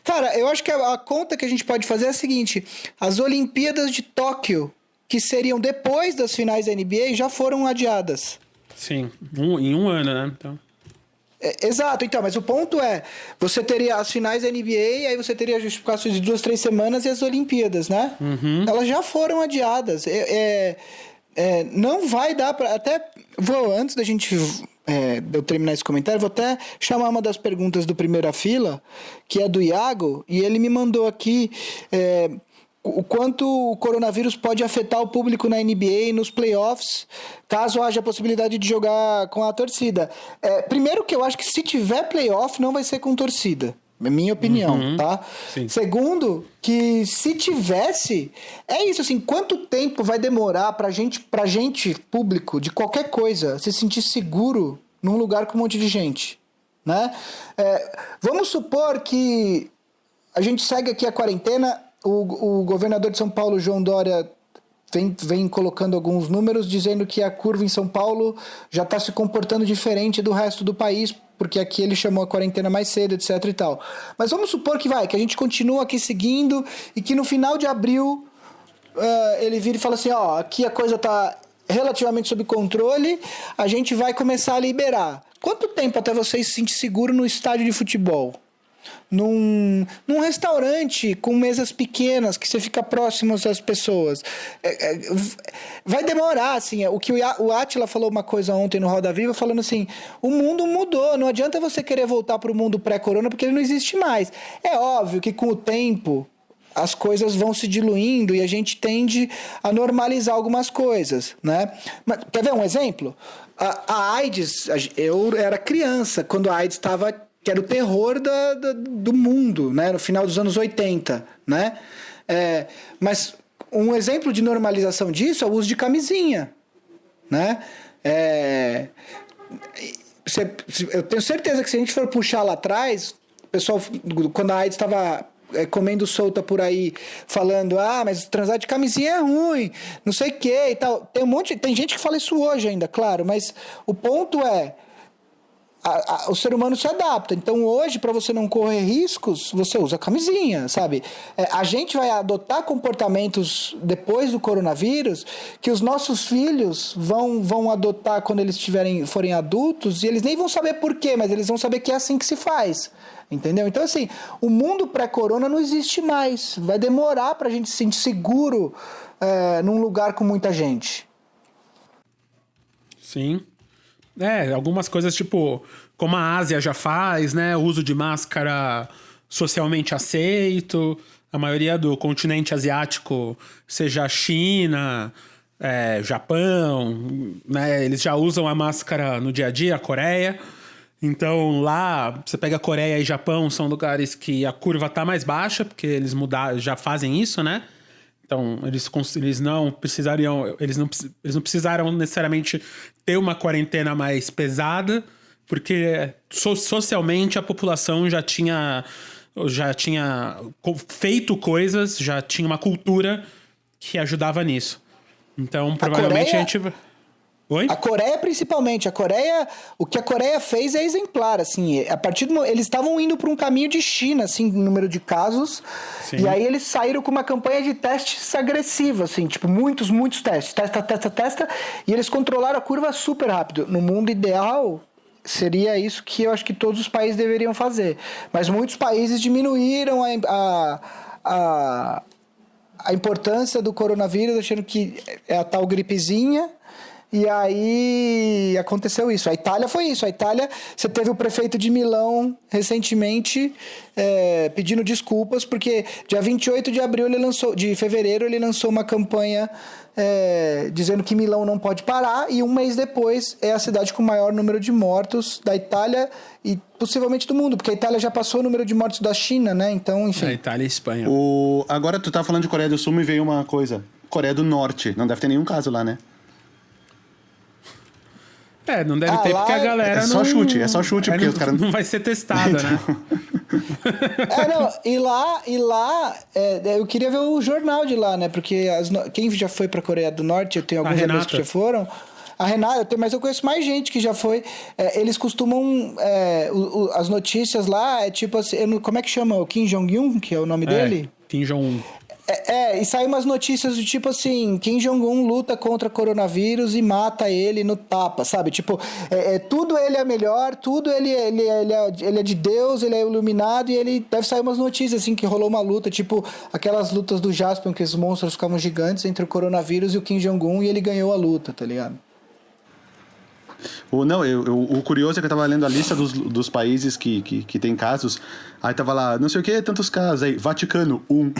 Cara, eu acho que a conta que a gente pode fazer é a seguinte: as Olimpíadas de Tóquio, que seriam depois das finais da NBA, já foram adiadas. Sim, em um ano, né? Então... Exato, então, mas o ponto é, você teria as finais da NBA, aí você teria justificações de 2-3 semanas e as Olimpíadas, né? Uhum. Elas já foram adiadas. Não vai dar pra... Até antes da gente... de eu terminar esse comentário, vou até chamar uma das perguntas do Primeira Fila, que é do Iago, e ele me mandou aqui... o quanto o coronavírus pode afetar o público na NBA e nos playoffs, caso haja a possibilidade de jogar com a torcida. Primeiro que eu acho que se tiver playoff, não vai ser com torcida. É minha opinião, tá? Sim. Segundo, que se tivesse... É isso, assim, quanto tempo vai demorar pra gente, público, de qualquer coisa, se sentir seguro num lugar com um monte de gente, né? Vamos supor que a gente segue aqui a quarentena... O governador de São Paulo, João Dória, vem colocando alguns números dizendo que a curva em São Paulo já está se comportando diferente do resto do país, porque aqui ele chamou a quarentena mais cedo, etc e tal. Mas vamos supor que a gente continua aqui seguindo e que no final de abril ele vira e fala assim, aqui a coisa está relativamente sob controle, a gente vai começar a liberar. Quanto tempo até você se sentir seguro no estádio de futebol? Num restaurante com mesas pequenas que você fica próximo às pessoas, vai demorar, assim. O que o Átila falou uma coisa ontem no Roda Viva, falando assim, o mundo mudou, não adianta você querer voltar para o mundo pré-corona porque ele não existe mais. É óbvio que com o tempo as coisas vão se diluindo e a gente tende a normalizar algumas coisas, né? Mas, quer ver um exemplo? A AIDS, eu era criança quando a AIDS estava... que era o terror do mundo, né? No final dos anos 80, né? Mas um exemplo de normalização disso é o uso de camisinha, né? Eu tenho certeza que se a gente for puxar lá atrás, o pessoal, quando a AIDS estava comendo solta por aí, falando, mas transar de camisinha é ruim, não sei o que e tal. Tem gente que fala isso hoje ainda, claro, mas o ponto é, o ser humano se adapta. Então hoje, para você não correr riscos, você usa camisinha, sabe? A gente vai adotar comportamentos depois do coronavírus que os nossos filhos vão adotar quando eles forem adultos, e eles nem vão saber por quê, mas eles vão saber que é assim que se faz, entendeu? Então assim, o mundo pré-corona não existe mais. Vai demorar pra gente se sentir seguro num lugar com muita gente. Sim. Algumas coisas, tipo, como a Ásia já faz, né? O uso de máscara socialmente aceito. A maioria do continente asiático, seja China, Japão, né? Eles já usam a máscara no dia a dia, a Coreia. Então, lá, você pega a Coreia e Japão, são lugares que a curva tá mais baixa, porque eles já fazem isso, né? Então, eles não precisaram necessariamente ter uma quarentena mais pesada, porque socialmente a população já tinha feito coisas, já tinha uma cultura que ajudava nisso. Então, provavelmente a gente... Oi? A Coreia, principalmente. O que a Coreia fez é exemplar, assim. A partir eles estavam indo para um caminho de China, assim, no número de casos. Sim. E aí eles saíram com uma campanha de testes agressiva, assim, tipo, muitos testes. Testa. E eles controlaram a curva super rápido. No mundo ideal, seria isso que eu acho que todos os países deveriam fazer. Mas muitos países diminuíram a importância do coronavírus, achando que é a tal gripezinha. E aí aconteceu isso. A Itália foi isso. A Itália, você teve o prefeito de Milão recentemente pedindo desculpas, porque dia 28 de fevereiro ele lançou uma campanha dizendo que Milão não pode parar, e um mês depois é a cidade com o maior número de mortos da Itália e possivelmente do mundo, porque a Itália já passou o número de mortos da China, né? Então, enfim. A Itália e a Espanha. Agora tu tá falando de Coreia do Sul, me veio uma coisa. Coreia do Norte. Não deve ter nenhum caso lá, né? Não deve ter, porque a galera é só chute, porque os caras... Não vai ser testada, né? E lá eu queria ver o jornal de lá, né? Porque quem já foi pra Coreia do Norte, eu tenho alguns amigos que já foram. A Renata, mas eu conheço mais gente que já foi. Eles costumam... as notícias lá, tipo assim... Como é que chama? O Kim Jong-un, que é o nome dele? Kim Jong-un. E saem umas notícias do tipo assim, Kim Jong-un luta contra coronavírus e mata ele no tapa, sabe? Tipo, tudo ele é melhor, tudo ele é de Deus, ele é iluminado, e ele deve sair umas notícias assim, que rolou uma luta, tipo aquelas lutas do Jaspion, que os monstros ficavam gigantes entre o coronavírus e o Kim Jong-un, e ele ganhou a luta, tá ligado? O curioso é que eu tava lendo a lista dos países que tem casos. Aí tava lá, não sei o que, tantos casos. Aí, Vaticano, 1.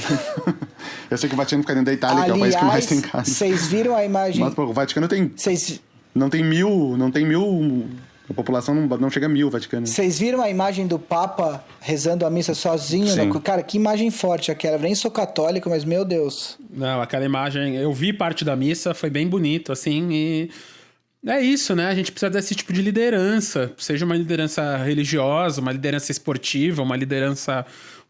Eu sei que o Vaticano fica dentro da Itália, que é o país que mais tem casos. Vocês viram a imagem? Mas, pô, o Vaticano tem... Não tem mil... A população não chega a 1000, Vaticano. Vocês viram a imagem do Papa rezando a missa sozinho? Cara, que imagem forte aquela. Eu nem sou católico, mas meu Deus. Não, aquela imagem... Eu vi parte da missa, foi bem bonito, assim, e... É isso, né? A gente precisa desse tipo de liderança. Seja uma liderança religiosa, uma liderança esportiva, uma liderança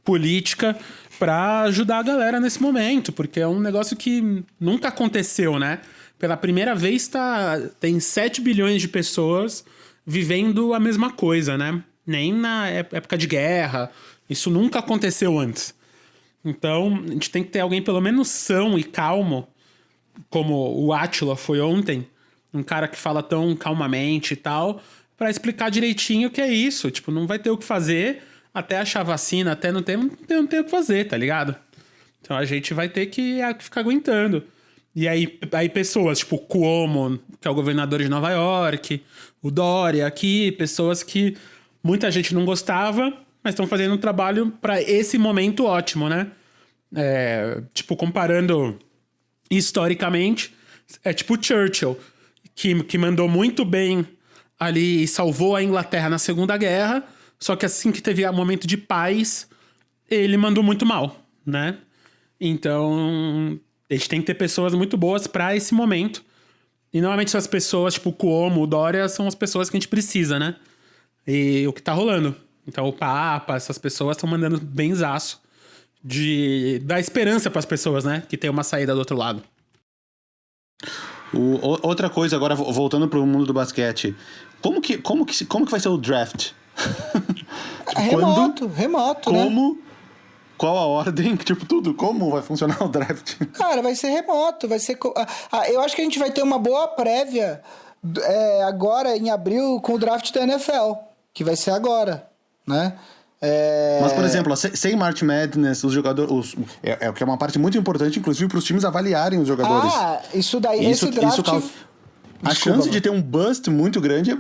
política, para ajudar a galera nesse momento. Porque é um negócio que nunca aconteceu, né? Pela primeira vez tem 7 bilhões de pessoas vivendo a mesma coisa, né? Nem na época de guerra. Isso nunca aconteceu antes. Então, a gente tem que ter alguém pelo menos são e calmo, como o Átila foi ontem, um cara que fala tão calmamente e tal, pra explicar direitinho o que é isso. Tipo, não vai ter o que fazer até achar vacina, até não tem o que fazer, tá ligado? Então a gente vai ter que ficar aguentando. E aí pessoas, tipo o Cuomo, que é o governador de Nova York, o Dória aqui, pessoas que muita gente não gostava, mas estão fazendo um trabalho pra esse momento ótimo, né? Tipo, comparando historicamente, é tipo Churchill, que mandou muito bem ali e salvou a Inglaterra na Segunda Guerra, só que assim que teve um momento de paz, ele mandou muito mal, né? Então, a gente tem que ter pessoas muito boas pra esse momento. E normalmente essas pessoas, tipo o Cuomo, o Dória, são as pessoas que a gente precisa, né? E o que tá rolando. Então o Papa, essas pessoas estão mandando benzaço de dar esperança pras pessoas, né? Que tem uma saída do outro lado. Outra coisa, agora voltando pro mundo do basquete. Como que vai ser o draft? Remoto, como, né? Qual a ordem? Tipo, tudo. Como vai funcionar o draft? Cara, vai ser remoto. Vai ser... eu acho que a gente vai ter uma boa prévia agora, em abril, com o draft da NFL. Que vai ser agora, né? Mas, por exemplo, sem March Madness, os jogadores... É o que é uma parte muito importante, inclusive, para os times avaliarem os jogadores. Isso daí, esse draft... A chance de ter um bust muito grande,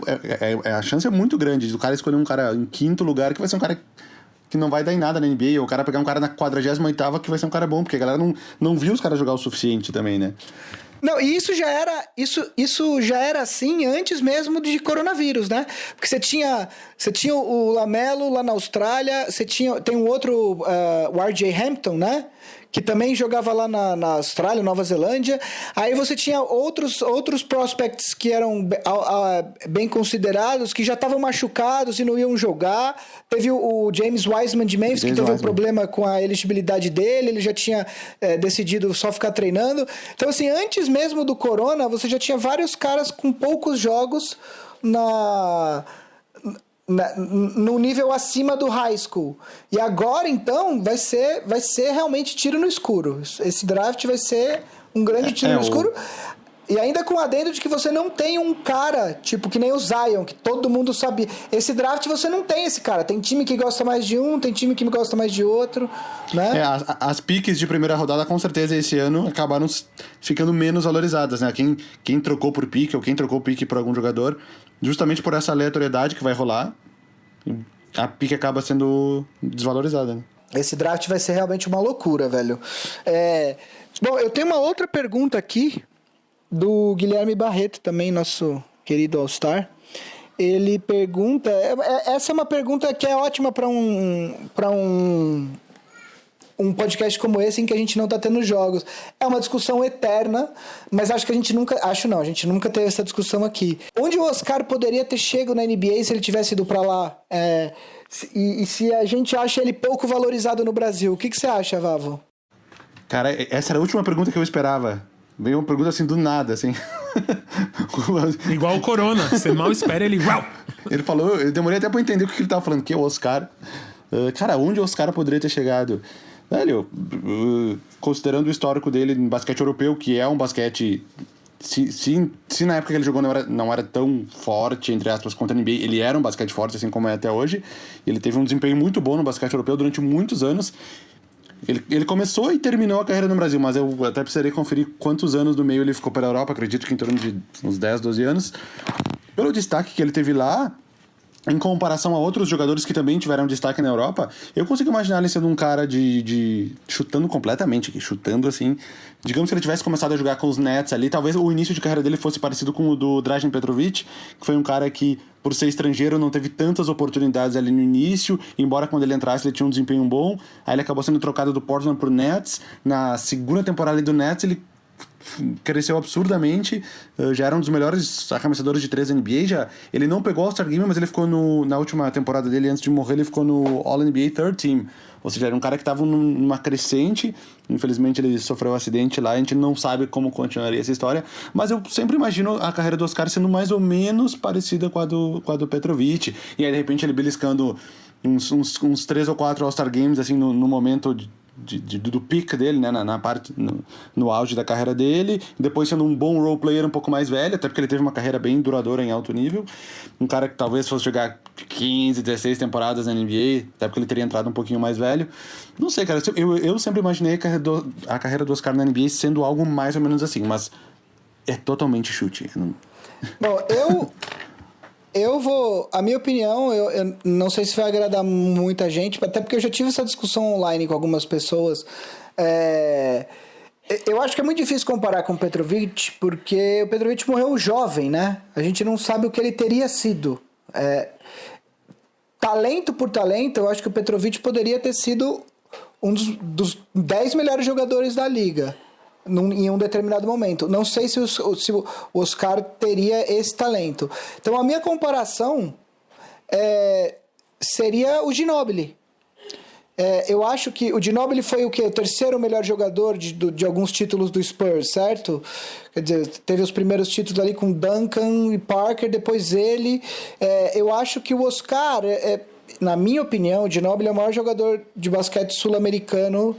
a chance é muito grande do cara escolher um cara em 5º lugar, que vai ser um cara que não vai dar em nada na NBA, ou o cara pegar um cara na 48ª, que vai ser um cara bom, porque a galera não viu os caras jogar o suficiente também, né? Não, e isso já era assim antes mesmo de coronavírus, né? Porque você tinha o Lamelo lá na Austrália, tem um outro, o RJ Hampton, né? Que também jogava lá na Austrália, Nova Zelândia. Aí você tinha outros prospects que eram bem considerados, que já estavam machucados e não iam jogar. Teve o James Wiseman de Memphis, que teve um problema com a elegibilidade dele, ele já tinha decidido só ficar treinando. Então, assim, antes mesmo do Corona, você já tinha vários caras com poucos jogos no nível acima do high school. E agora, então, vai ser realmente tiro no escuro. Esse draft vai ser um grande tiro no escuro. E ainda com o adendo de que você não tem um cara, tipo, que nem o Zion, que todo mundo sabia. Esse draft você não tem esse cara. Tem time que gosta mais de um, tem time que gosta mais de outro, né? As piques de primeira rodada, com certeza, esse ano acabaram ficando menos valorizadas, né? Quem trocou por pique ou quem trocou pique por algum jogador, justamente por essa aleatoriedade que vai rolar, a pique acaba sendo desvalorizada, né? Esse draft vai ser realmente uma loucura, velho. Bom, eu tenho uma outra pergunta aqui do Guilherme Barreto, também nosso querido All-Star. Ele pergunta... Essa é uma pergunta que é ótima para um podcast como esse, em que a gente não está tendo jogos. É uma discussão eterna, mas acho que a gente nunca... a gente nunca teve essa discussão aqui. Onde o Oscar poderia ter chegado na NBA se ele tivesse ido para lá? E se a gente acha ele pouco valorizado no Brasil? O que você acha, Vavo? Cara, essa era a última pergunta que eu esperava. Veio uma pergunta assim do nada, assim. Igual o Corona, você mal espera ele. Ele falou, eu demorei até pra entender o que ele tava falando, que é o Oscar. Cara, onde o Oscar poderia ter chegado? Velho, considerando o histórico dele no basquete europeu, que é um basquete. Se na época que ele jogou não era tão forte, entre aspas, contra a NBA, ele era um basquete forte, assim como é até hoje. Ele teve um desempenho muito bom no basquete europeu durante muitos anos. Ele começou e terminou a carreira no Brasil, mas eu até precisaria conferir quantos anos do meio ele ficou pela Europa, acredito que em torno de uns 10, 12 anos. Pelo destaque que ele teve lá, em comparação a outros jogadores que também tiveram destaque na Europa, eu consigo imaginar ele sendo um cara de chutando completamente, chutando assim. Digamos que ele tivesse começado a jogar com os Nets ali, talvez o início de carreira dele fosse parecido com o do Dražen Petrovic, que foi um cara que, por ser estrangeiro, não teve tantas oportunidades ali no início, embora quando ele entrasse ele tinha um desempenho bom. Aí ele acabou sendo trocado do Portland pro Nets. Na segunda temporada do Nets ele cresceu absurdamente, já era um dos melhores arremessadores de 3 da NBA. Ele não pegou o All-Star Game, mas ele ficou na última temporada dele, antes de morrer, ele ficou no All-NBA Third Team. Ou seja, era um cara que estava numa crescente. Infelizmente ele sofreu um acidente lá, a gente não sabe como continuaria essa história, mas eu sempre imagino a carreira do Oscar sendo mais ou menos parecida com a do Petrovic. E aí de repente ele beliscando uns 3 ou 4 All-Star Games assim, no momento do pick dele, né, na parte no auge da carreira dele, depois sendo um bom role player um pouco mais velho, até porque ele teve uma carreira bem duradoura em alto nível, um cara que talvez fosse jogar 15, 16 temporadas na NBA, até porque ele teria entrado um pouquinho mais velho. Não sei, cara, eu sempre imaginei a carreira do Oscar na NBA sendo algo mais ou menos assim, mas é totalmente chute. Bom, eu vou... A minha opinião, eu não sei se vai agradar muita gente, até porque eu já tive essa discussão online com algumas pessoas. Eu acho que é muito difícil comparar com o Petrovic, porque o Petrovic morreu jovem, né? A gente não sabe o que ele teria sido. Talento por talento, eu acho que o Petrovic poderia ter sido um dos 10 melhores jogadores da liga. Em um determinado momento. Não sei se o Oscar teria esse talento. Então a minha comparação seria o Ginobili. Eu acho que o Ginobili foi o quê? O terceiro melhor jogador de alguns títulos do Spurs, certo? Quer dizer, teve os primeiros títulos ali com Duncan e Parker, depois ele. Eu acho que o Oscar, na minha opinião, o Ginobili é o maior jogador de basquete sul-americano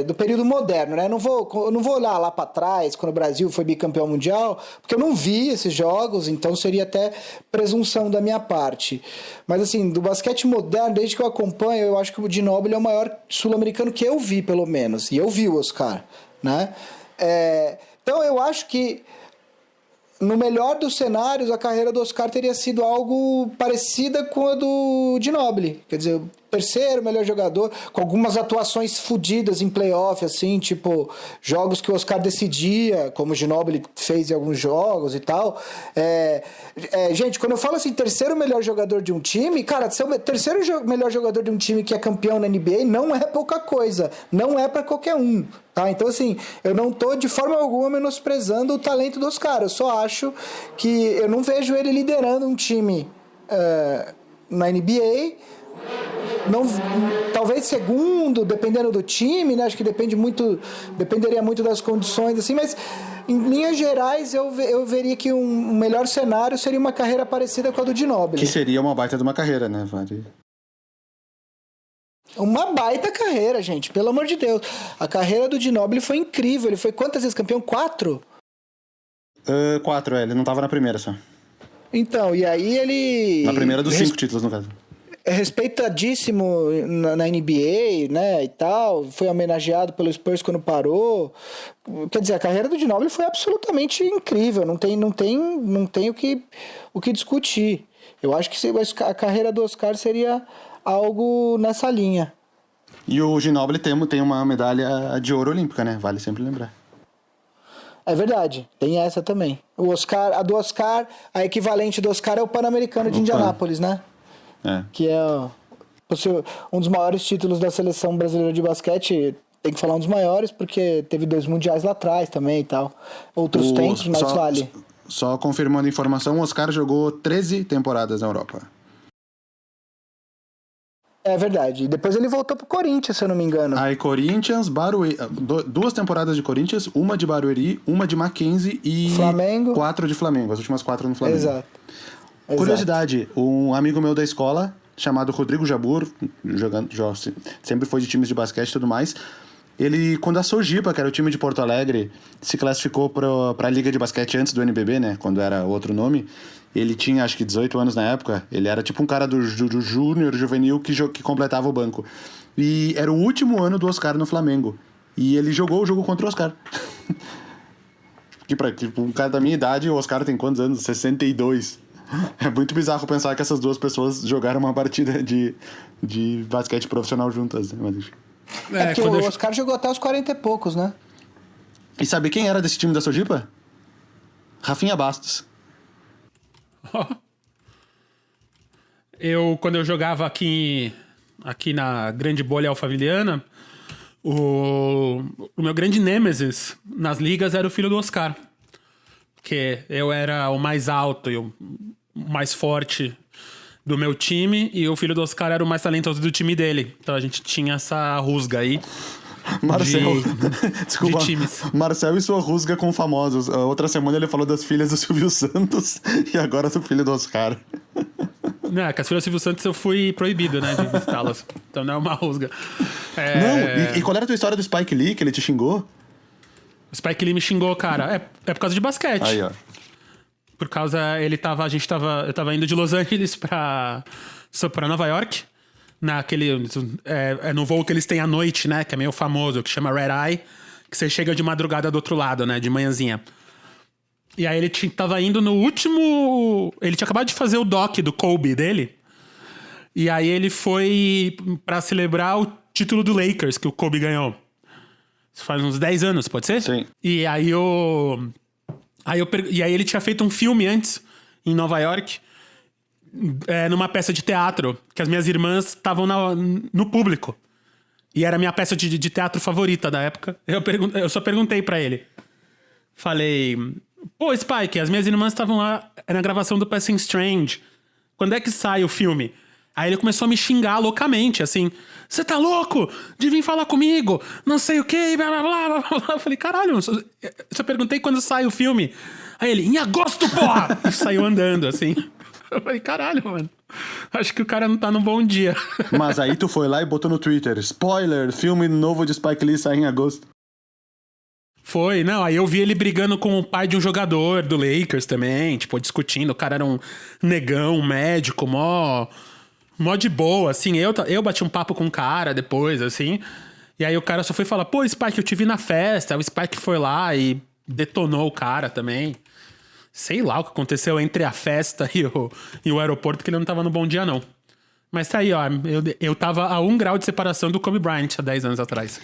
do período moderno, né? Eu não vou olhar lá para trás, quando o Brasil foi bicampeão mundial, porque eu não vi esses jogos, então seria até presunção da minha parte. Mas assim, do basquete moderno, desde que eu acompanho, eu acho que o Ginobili é o maior sul-americano que eu vi, pelo menos. E eu vi o Oscar, né? Então eu acho que no melhor dos cenários, a carreira do Oscar teria sido algo parecida com a do Ginobili. Quer dizer, o terceiro melhor jogador, com algumas atuações fodidas em playoff, assim, tipo, jogos que o Oscar decidia, como o Ginobili fez em alguns jogos e tal. Gente, quando eu falo assim, terceiro melhor jogador de um time, cara, ser o terceiro melhor jogador de um time que é campeão na NBA não é pouca coisa, não é pra qualquer um. Tá? Então, assim, eu não tô de forma alguma menosprezando o talento dos caras. Eu só acho que eu não vejo ele liderando um time na NBA. Talvez segundo, dependendo do time, né? Acho que dependeria muito das condições, assim, mas Em linhas gerais, eu veria que um melhor cenário seria uma carreira parecida com a do Ginóbili. Que seria uma baita de uma carreira, né, Vale? Uma baita carreira, gente, pelo amor de Deus. A carreira do Ginóbili foi incrível. Ele foi quantas vezes campeão? 4? 4, ele não tava na primeira só. Então, e aí ele... Na primeira dos 5 títulos, no caso. É respeitadíssimo na NBA, né, e tal. Foi homenageado pelo Spurs quando parou. Quer dizer, a carreira do Ginóbili foi absolutamente incrível. Não tem o que discutir. Eu acho que a carreira do Oscar seria algo nessa linha. E o Ginóbili tem uma medalha de ouro olímpica, né? Vale sempre lembrar. É verdade, tem essa também. A do Oscar, a equivalente do Oscar é o Pan-Americano de Indianápolis, né? É. Que é um dos maiores títulos da seleção brasileira de basquete. Tem que falar um dos maiores, porque teve 2 mundiais lá atrás também e tal. Outros tempos, mas vale. Só confirmando a informação, o Oscar jogou 13 temporadas na Europa. É verdade. E depois ele voltou pro Corinthians, se eu não me engano. Aí Corinthians, Barueri... 2 temporadas de Corinthians, uma de Barueri, uma de Mackenzie e... Flamengo. 4 de Flamengo, as últimas 4 no Flamengo. Exato. Curiosidade, um amigo meu da escola, chamado Rodrigo Jabur, sempre foi de times de basquete e tudo mais, ele, quando a Sojipa, que era o time de Porto Alegre, se classificou pra Liga de Basquete antes do NBB, né, quando era outro nome, ele tinha acho que 18 anos na época, ele era tipo um cara do júnior, juvenil, que completava o banco. E era o último ano do Oscar no Flamengo, e ele jogou o jogo contra o Oscar. Que pra um cara da minha idade, o Oscar tem quantos anos? 62. É muito bizarro pensar que essas duas pessoas jogaram uma partida de basquete profissional juntas, né? Mas, enfim. Porque o Oscar jogou até os 40 e poucos, né? E sabe quem era desse time da Sojipa? Rafinha Bastos. Quando eu jogava aqui na grande bolha alfaviliana, o meu grande nêmesis nas ligas era o filho do Oscar. Porque eu era o mais alto e o mais forte do meu time, e o filho do Oscar era o mais talentoso do time dele. Então a gente tinha essa rusga aí. Marcel, desculpa, de times. Marcel e sua rusga com famosos. A outra semana ele falou das filhas do Silvio Santos e agora do filho do Oscar. Não, que as filhas do Silvio Santos eu fui proibido, né, de visitá-las. Então não é uma rusga. Não, e qual era a tua história do Spike Lee, que ele te xingou? O Spike Lee me xingou, cara. É por causa de basquete. Aí, ó. Por causa... Eu tava indo de Los Angeles pra Nova York. No voo que eles têm à noite, né? Que é meio famoso, que chama Red Eye. Que você chega de madrugada do outro lado, né? De manhãzinha. E aí ele tava indo no último... Ele tinha acabado de fazer o doc do Kobe dele. E aí ele foi pra celebrar o título do Lakers, que o Kobe ganhou. Isso faz uns 10 anos, pode ser? Sim. E aí e aí ele tinha feito um filme antes, em Nova York, numa peça de teatro, que as minhas irmãs estavam no público. E era a minha peça de teatro favorita da época. Eu só perguntei pra ele. Falei, pô, Spike, as minhas irmãs estavam lá na gravação do Passing Strange. Quando é que sai o filme? Aí ele começou a me xingar loucamente, assim. Você tá louco? De vir falar comigo? Não sei o quê, blá, blá, blá, blá, blá. Eu falei, caralho, eu só perguntei quando sai o filme. Aí ele, em agosto, porra! E saiu andando, assim. Eu falei, caralho, mano. Acho que o cara não tá num bom dia. Mas aí tu foi lá e botou no Twitter, spoiler, filme novo de Spike Lee sai em agosto. Foi, não, aí eu vi ele brigando com o pai de um jogador do Lakers também, tipo, discutindo. O cara era um negão, um médico, mó de boa, assim. Eu bati um papo com o cara depois, assim. E aí o cara só foi falar, pô, Spike, eu te vi na festa. O Spike foi lá e detonou o cara também. Sei lá o que aconteceu entre a festa e o aeroporto, porque ele não tava no bom dia, não. Mas tá aí, ó. Eu tava a 1 grau de separação do Kobe Bryant há 10 anos atrás.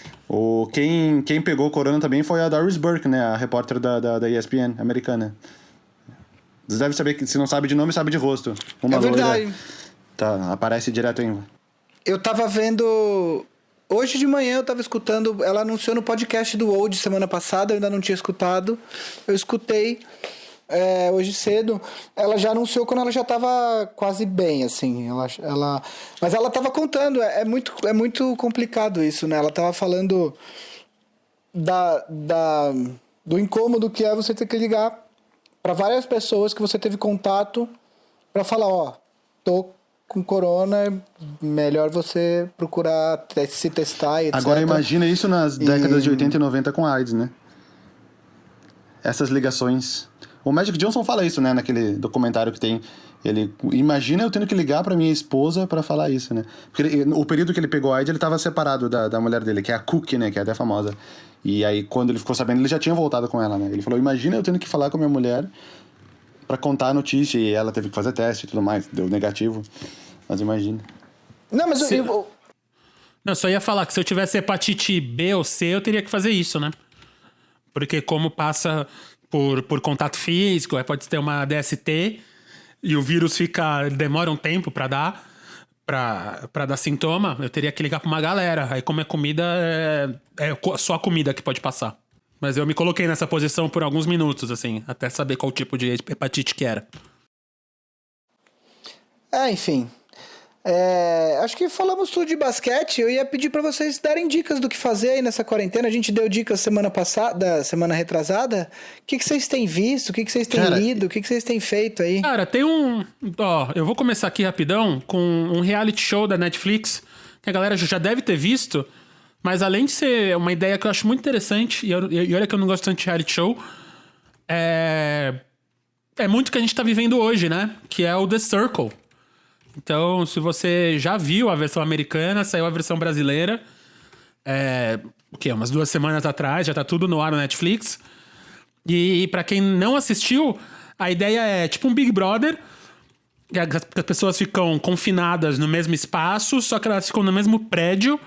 Quem pegou o corona também foi a Doris Burke, né? A repórter da ESPN americana. Você deve saber que, se não sabe de nome, sabe de rosto. Uma verdade. Loira. Tá, aparece direto aí. Eu tava vendo... Hoje de manhã eu tava escutando... Ela anunciou no podcast do Old semana passada, eu ainda não tinha escutado. Eu escutei hoje cedo. Ela já anunciou quando ela já tava quase bem, assim. Mas ela tava contando. É muito complicado isso, né? Ela tava falando do incômodo que é você ter que ligar para várias pessoas que você teve contato para falar, ó, tô com corona, melhor você procurar se testar, etc. Agora imagina isso nas décadas de 80 e 90 com a AIDS, né? Essas ligações. O Magic Johnson fala isso, né? Naquele documentário que tem. Ele imagina eu tendo que ligar pra minha esposa pra falar isso, né? Porque o período que ele pegou a AIDS, ele tava separado da mulher dele, que é a Cookie, né? Que é até famosa. E aí, quando ele ficou sabendo, ele já tinha voltado com ela, né? Ele falou, imagina eu tendo que falar com a minha mulher pra contar a notícia. E ela teve que fazer teste e tudo mais. Deu negativo. Mas imagina. Não, mas Não, só ia falar que se eu tivesse hepatite B ou C, eu teria que fazer isso, né? Porque como passa por contato físico, aí pode ter uma DST e o vírus demora um tempo pra dar sintoma, eu teria que ligar pra uma galera. Aí como é comida, é só a comida que pode passar. Mas eu me coloquei nessa posição por alguns minutos, assim, até saber qual tipo de hepatite que era. Enfim. Acho que falamos tudo de basquete. Eu ia pedir pra vocês darem dicas do que fazer aí nessa quarentena. A gente deu dicas semana retrasada. O que vocês têm visto? O que vocês têm lido? O que vocês têm feito aí? Cara, tem eu vou começar aqui rapidão com um reality show da Netflix que a galera já deve ter visto, mas além de ser uma ideia que eu acho muito interessante, e olha que eu não gosto tanto de reality show, é muito o que a gente tá vivendo hoje, né? Que é o The Circle. Então, se você já viu a versão americana, saiu a versão brasileira. Umas 2 semanas atrás, já tá tudo no ar no Netflix. E pra quem não assistiu, a ideia é tipo um Big Brother. Que as pessoas ficam confinadas no mesmo espaço, só que elas ficam no mesmo prédio,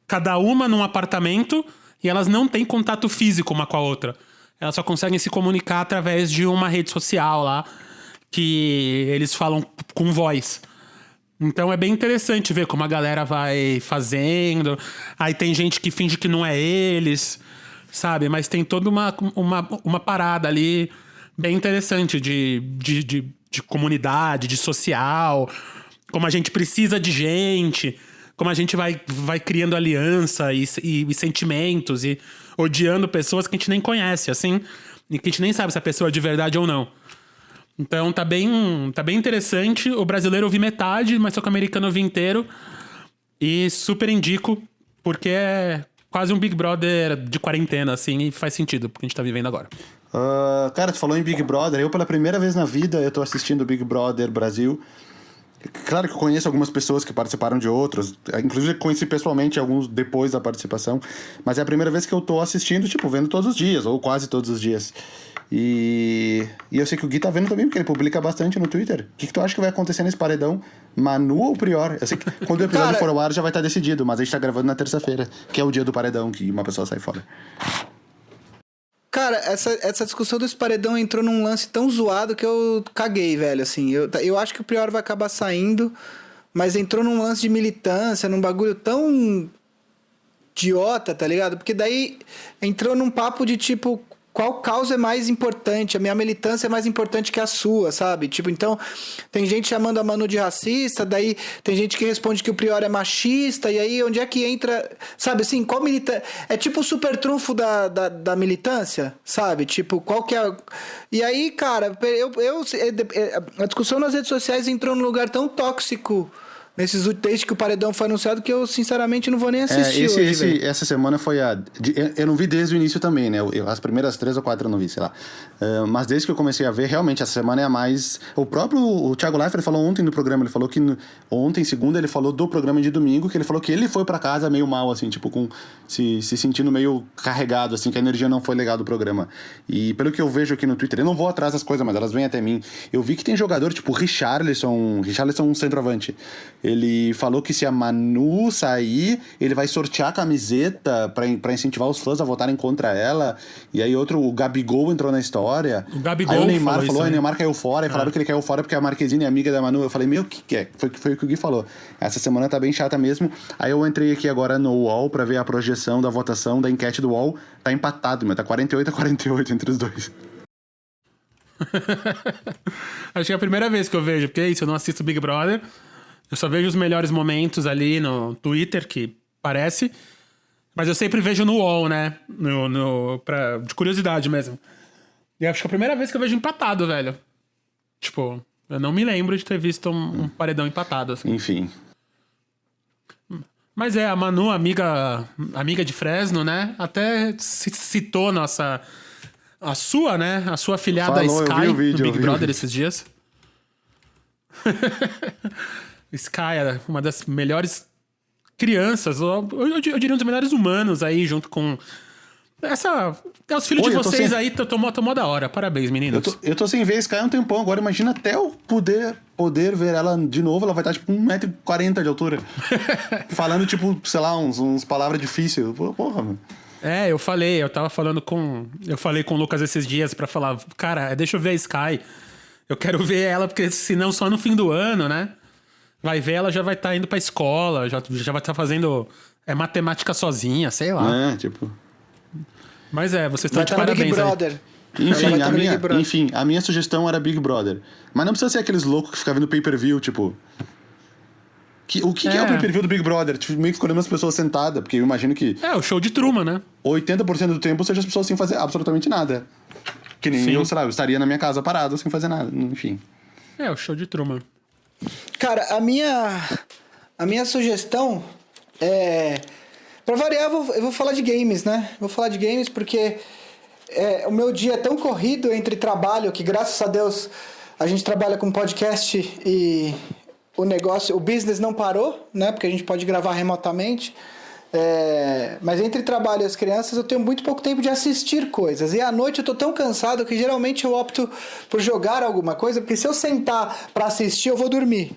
cada uma num apartamento, e elas não têm contato físico uma com a outra. Elas só conseguem se comunicar através de uma rede social lá, que eles falam com voz. Então é bem interessante ver como a galera vai fazendo. Aí tem gente que finge que não é eles, sabe? Mas tem toda uma parada ali bem interessante de comunidade, de social. Como a gente precisa de gente. Como a gente vai criando aliança e sentimentos. E odiando pessoas que a gente nem conhece, assim. E que a gente nem sabe se a pessoa é de verdade ou não. Então tá bem interessante. O brasileiro eu vi metade, mas só que o americano eu vi inteiro. E super indico, porque é quase um Big Brother de quarentena, assim, e faz sentido, porque a gente tá vivendo agora. Cara, tu falou em Big Brother. Eu, pela primeira vez na vida, eu tô assistindo Big Brother Brasil. Claro que eu conheço algumas pessoas que participaram de outros. Inclusive, conheci pessoalmente alguns depois da participação. Mas é a primeira vez que eu tô assistindo, vendo todos os dias, ou quase todos os dias. E eu sei que o Gui tá vendo também, porque ele publica bastante no Twitter. O que tu acha que vai acontecer nesse paredão? Manu ou Prior? Eu sei que quando o episódio for ao ar já vai estar decidido, mas a gente tá gravando na terça-feira, que é o dia do paredão, que uma pessoa sai fora. Cara, essa discussão desse paredão entrou num lance tão zoado que eu caguei, velho, assim. Eu acho que o Prior vai acabar saindo, mas entrou num lance de militância, num bagulho tão idiota, tá ligado? Porque daí entrou num papo de tipo, qual causa é mais importante? A minha militância é mais importante que a sua, sabe? Então, tem gente chamando a Manu de racista, daí tem gente que responde que o Prior é machista, e aí onde é que entra, sabe assim, qual militância? É tipo o super trunfo da militância, sabe? Qual que é... E aí, cara, a discussão nas redes sociais entrou num lugar tão tóxico desde que o Paredão foi anunciado, que eu sinceramente não vou nem assistir hoje, essa semana foi eu não vi desde o início também, né? As primeiras 3 ou 4 eu não vi, sei lá. Mas desde que eu comecei a ver, realmente, essa semana é a mais... O Thiago Leifert falou ontem no programa, ele falou que ontem, segunda, ele falou do programa de domingo, que ele falou que ele foi pra casa meio mal, assim, se sentindo meio carregado, assim, que a energia não foi legal do programa. E pelo que eu vejo aqui no Twitter, eu não vou atrás das coisas, mas elas vêm até mim. Eu vi que tem jogador, tipo Richarlison, um centroavante. Ele falou que se a Manu sair, ele vai sortear a camiseta pra incentivar os fãs a votarem contra ela. E aí o Gabigol entrou na história. O Gabigol aí o Neymar falou falou, isso, o Neymar caiu fora. E falaram que ele caiu fora porque a Marquezine é amiga da Manu. Eu falei, o que é? Foi o que o Gui falou. Essa semana tá bem chata mesmo. Aí eu entrei aqui agora no UOL pra ver a projeção da votação da enquete do UOL. Tá empatado, tá 48-48 entre os dois. Acho que é a primeira vez que eu vejo, porque é isso, eu não assisto Big Brother. Eu só vejo os melhores momentos ali no Twitter, que parece. Mas eu sempre vejo no UOL, né? De curiosidade mesmo. E acho que é a primeira vez que eu vejo empatado, velho. Tipo, eu não me lembro de ter visto um paredão empatado, assim. Enfim. Mas a Manu, amiga de Fresno, né? Até citou a sua afilhada Falou, Sky eu vi o vídeo, no Big Brother esses dias. Sky era uma das melhores crianças, eu diria um dos melhores humanos aí, junto com... Os filhos de vocês aí tomou da hora. Parabéns, meninos. Eu tô sem ver Sky há um tempão. Agora imagina até eu poder ver ela de novo. Ela vai estar tipo 1,40 m de altura. Falando tipo, sei lá, uns palavras difíceis. Porra, mano. Eu falei com o Lucas esses dias pra falar, cara, deixa eu ver a Sky. Eu quero ver ela, porque senão só no fim do ano, né? Vai ver, ela já vai estar indo pra escola, já vai estar fazendo matemática sozinha, sei lá. Tipo... Mas vocês estão de parabéns Big Brother. Enfim, a minha sugestão era Big Brother. Mas não precisa ser aqueles loucos que ficam vendo pay-per-view, tipo... O que é o pay-per-view do Big Brother? Tipo, meio que escolhendo as pessoas sentadas, porque eu imagino que... o show de Truman, né? 80% do tempo seja as pessoas sem fazer absolutamente nada. Que nem eu, sei lá, eu estaria na minha casa parado sem fazer nada, enfim. O show de Truman. Cara, a minha sugestão é... Pra variar, eu vou falar de games, né? Vou falar de games porque o meu dia é tão corrido entre trabalho que, graças a Deus, a gente trabalha com podcast e o business não parou, né? Porque a gente pode gravar remotamente. Mas entre trabalho e as crianças eu tenho muito pouco tempo de assistir coisas. E à noite eu tô tão cansado que geralmente eu opto por jogar alguma coisa, porque se eu sentar pra assistir eu vou dormir.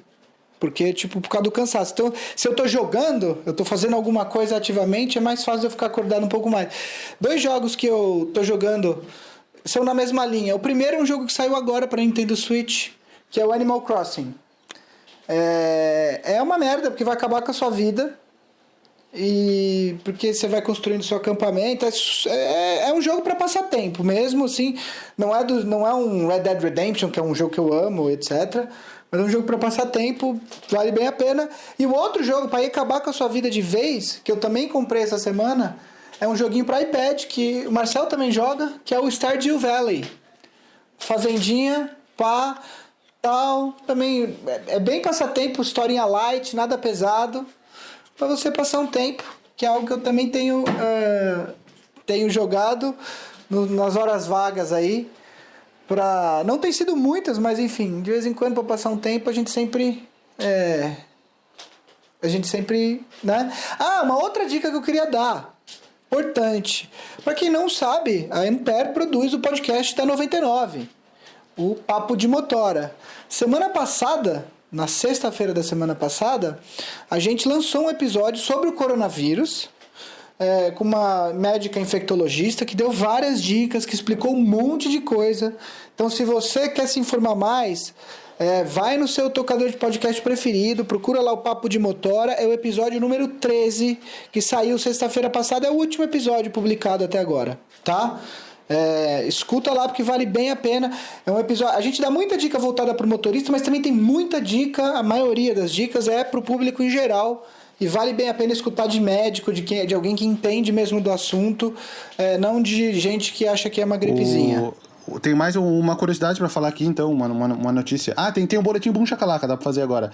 Porque, tipo, por causa do cansaço. Então, se eu tô jogando, eu tô fazendo alguma coisa ativamente, é mais fácil eu ficar acordado um pouco mais. 2 jogos que eu tô jogando são na mesma linha. O primeiro é um jogo que saiu agora pra Nintendo Switch, que é o Animal Crossing. É uma merda, porque vai acabar com a sua vida. E porque você vai construindo seu acampamento. É um jogo pra passar tempo mesmo, assim. Não é um Red Dead Redemption, que é um jogo que eu amo, etc., mas é um jogo para passar tempo, vale bem a pena. E o outro jogo, para ir acabar com a sua vida de vez, que eu também comprei essa semana, é um joguinho para iPad, que o Marcel também joga, que é o Stardew Valley. Fazendinha, pá, tal. Também é bem passatempo, historinha light, nada pesado, para você passar um tempo, que é algo que eu também tenho jogado nas horas vagas aí. Não tem sido muitas, mas enfim, de vez em quando, para passar um tempo, a gente sempre, né? Uma outra dica que eu queria dar, importante. Para quem não sabe, a Ampere produz o podcast da 99, o Papo de Motora. Semana passada, na sexta-feira da semana passada, a gente lançou um episódio sobre o coronavírus, com uma médica infectologista que deu várias dicas, que explicou um monte de coisa. Então, se você quer se informar mais, vai no seu tocador de podcast preferido, procura lá o Papo de Motora, é o episódio número 13, que saiu sexta-feira passada, é o último episódio publicado até agora, tá? Escuta lá porque vale bem a pena. É um episódio, a gente dá muita dica voltada para o motorista, mas também tem muita dica, a maioria das dicas é para o público em geral. E vale bem a pena escutar de médico, de alguém que entende mesmo do assunto, não de gente que acha que é uma gripezinha. Tem mais uma curiosidade pra falar aqui, então, uma notícia. Tem um boletim Boom Chacalaca, dá pra fazer agora.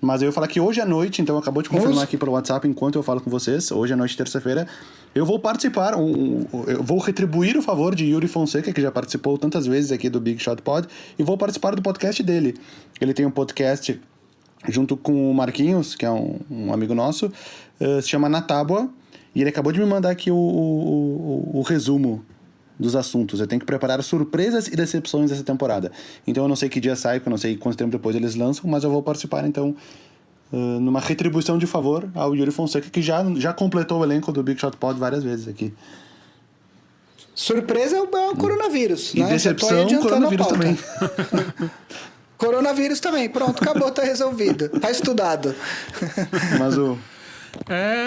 Mas eu ia falar que hoje à noite, então acabou de confirmar aqui pelo WhatsApp enquanto eu falo com vocês, hoje à noite, terça-feira, eu vou participar, eu vou retribuir o favor de Yuri Fonseca, que já participou tantas vezes aqui do Big Shot Pod, e vou participar do podcast dele. Ele tem um podcast junto com o Marquinhos, que é um amigo nosso, se chama Na Tábua, e ele acabou de me mandar aqui o resumo dos assuntos. Eu tenho que preparar surpresas e decepções dessa temporada. Então eu não sei que dia sai, eu não sei quanto tempo depois eles lançam, mas eu vou participar então numa retribuição de favor ao Yuri Fonseca, que já completou o elenco do Big Shot Pod várias vezes aqui. Surpresa é o coronavírus, e né? decepção, coronavírus também. Coronavírus também, pronto, acabou, tá resolvido, tá estudado. Mas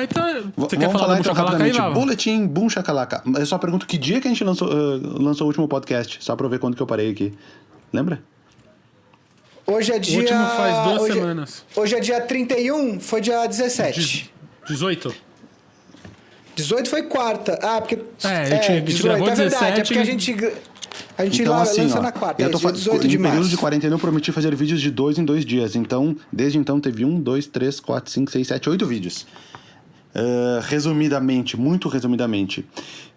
então, você vamos falar então rapidamente. Aí, Boletim Boom Chacalaca. Eu só pergunto que dia que a gente lançou o último podcast, só pra eu ver quando que eu parei aqui. Lembra? Hoje é dia... O último faz 2 semanas. Hoje é dia 31, foi dia 17. 18? 18 foi quarta. Ah, porque... a gente gravou 17. É verdade, é porque a gente Então, lança na quarta. Eu tô 18 de em período março. de quarentena eu prometi fazer vídeos de 2 em 2 dias. Então, desde então teve 1, 2, 3, 4, 5, 6, 7, 8 vídeos. Resumidamente, muito resumidamente,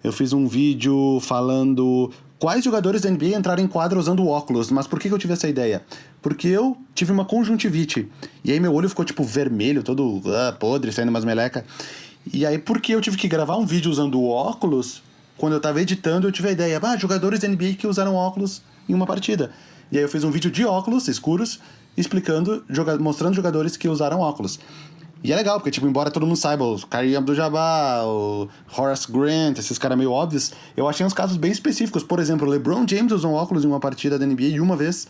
eu fiz um vídeo falando quais jogadores da NBA entraram em quadra usando óculos. Mas por que eu tive essa ideia? Porque eu tive uma conjuntivite. E aí meu olho ficou tipo vermelho, todo podre, saindo umas meleca. E aí porque eu tive que gravar um vídeo usando óculos, quando eu tava editando eu tive a ideia, jogadores da NBA que usaram óculos em uma partida. E aí eu fiz um vídeo de óculos escuros, explicando, mostrando jogadores que usaram óculos. E é legal, porque, tipo, embora todo mundo saiba, o Kareem Abdul-Jabbar, o Horace Grant, esses caras meio óbvios, eu achei uns casos bem específicos. Por exemplo, o LeBron James usou óculos em uma partida da NBA e uma vez.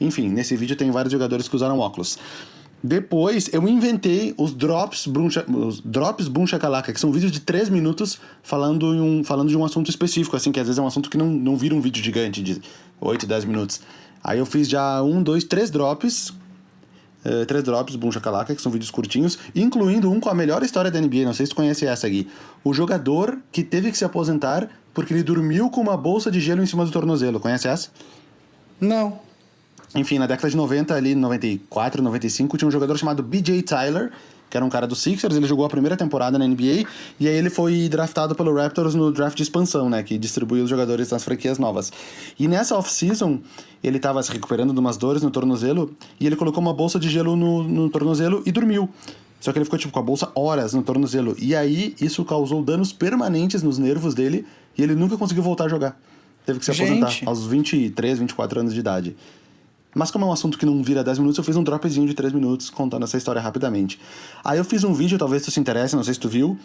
Enfim, nesse vídeo tem vários jogadores que usaram óculos. Depois, eu inventei os Drops Boom Shakalaka, que são vídeos de 3 minutos falando de um assunto específico, assim, que às vezes é um assunto que não vira um vídeo gigante de 8, 10 minutos. Aí eu fiz já 3 drops... 3 drops, Boom Shakalaka, que são vídeos curtinhos, incluindo um com a melhor história da NBA, não sei se tu conhece essa aqui. O jogador que teve que se aposentar porque ele dormiu com uma bolsa de gelo em cima do tornozelo. Conhece essa? Não. Enfim, na década de 90, ali, 94, 95, tinha um jogador chamado B.J. Tyler, que era um cara do Sixers, ele jogou a primeira temporada na NBA, e aí ele foi draftado pelo Raptors no draft de expansão, né, que distribui os jogadores nas franquias novas. E nessa off-season, ele tava se recuperando de umas dores no tornozelo, e ele colocou uma bolsa de gelo no tornozelo e dormiu. Só que ele ficou, tipo, com a bolsa horas no tornozelo. E aí, isso causou danos permanentes nos nervos dele, e ele nunca conseguiu voltar a jogar. Teve que se aposentar aos 23, 24 anos de idade. Mas como é um assunto que não vira 10 minutos, eu fiz um dropzinho de 3 minutos contando essa história rapidamente. Aí eu fiz um vídeo, talvez tu se interesse, não sei se tu viu,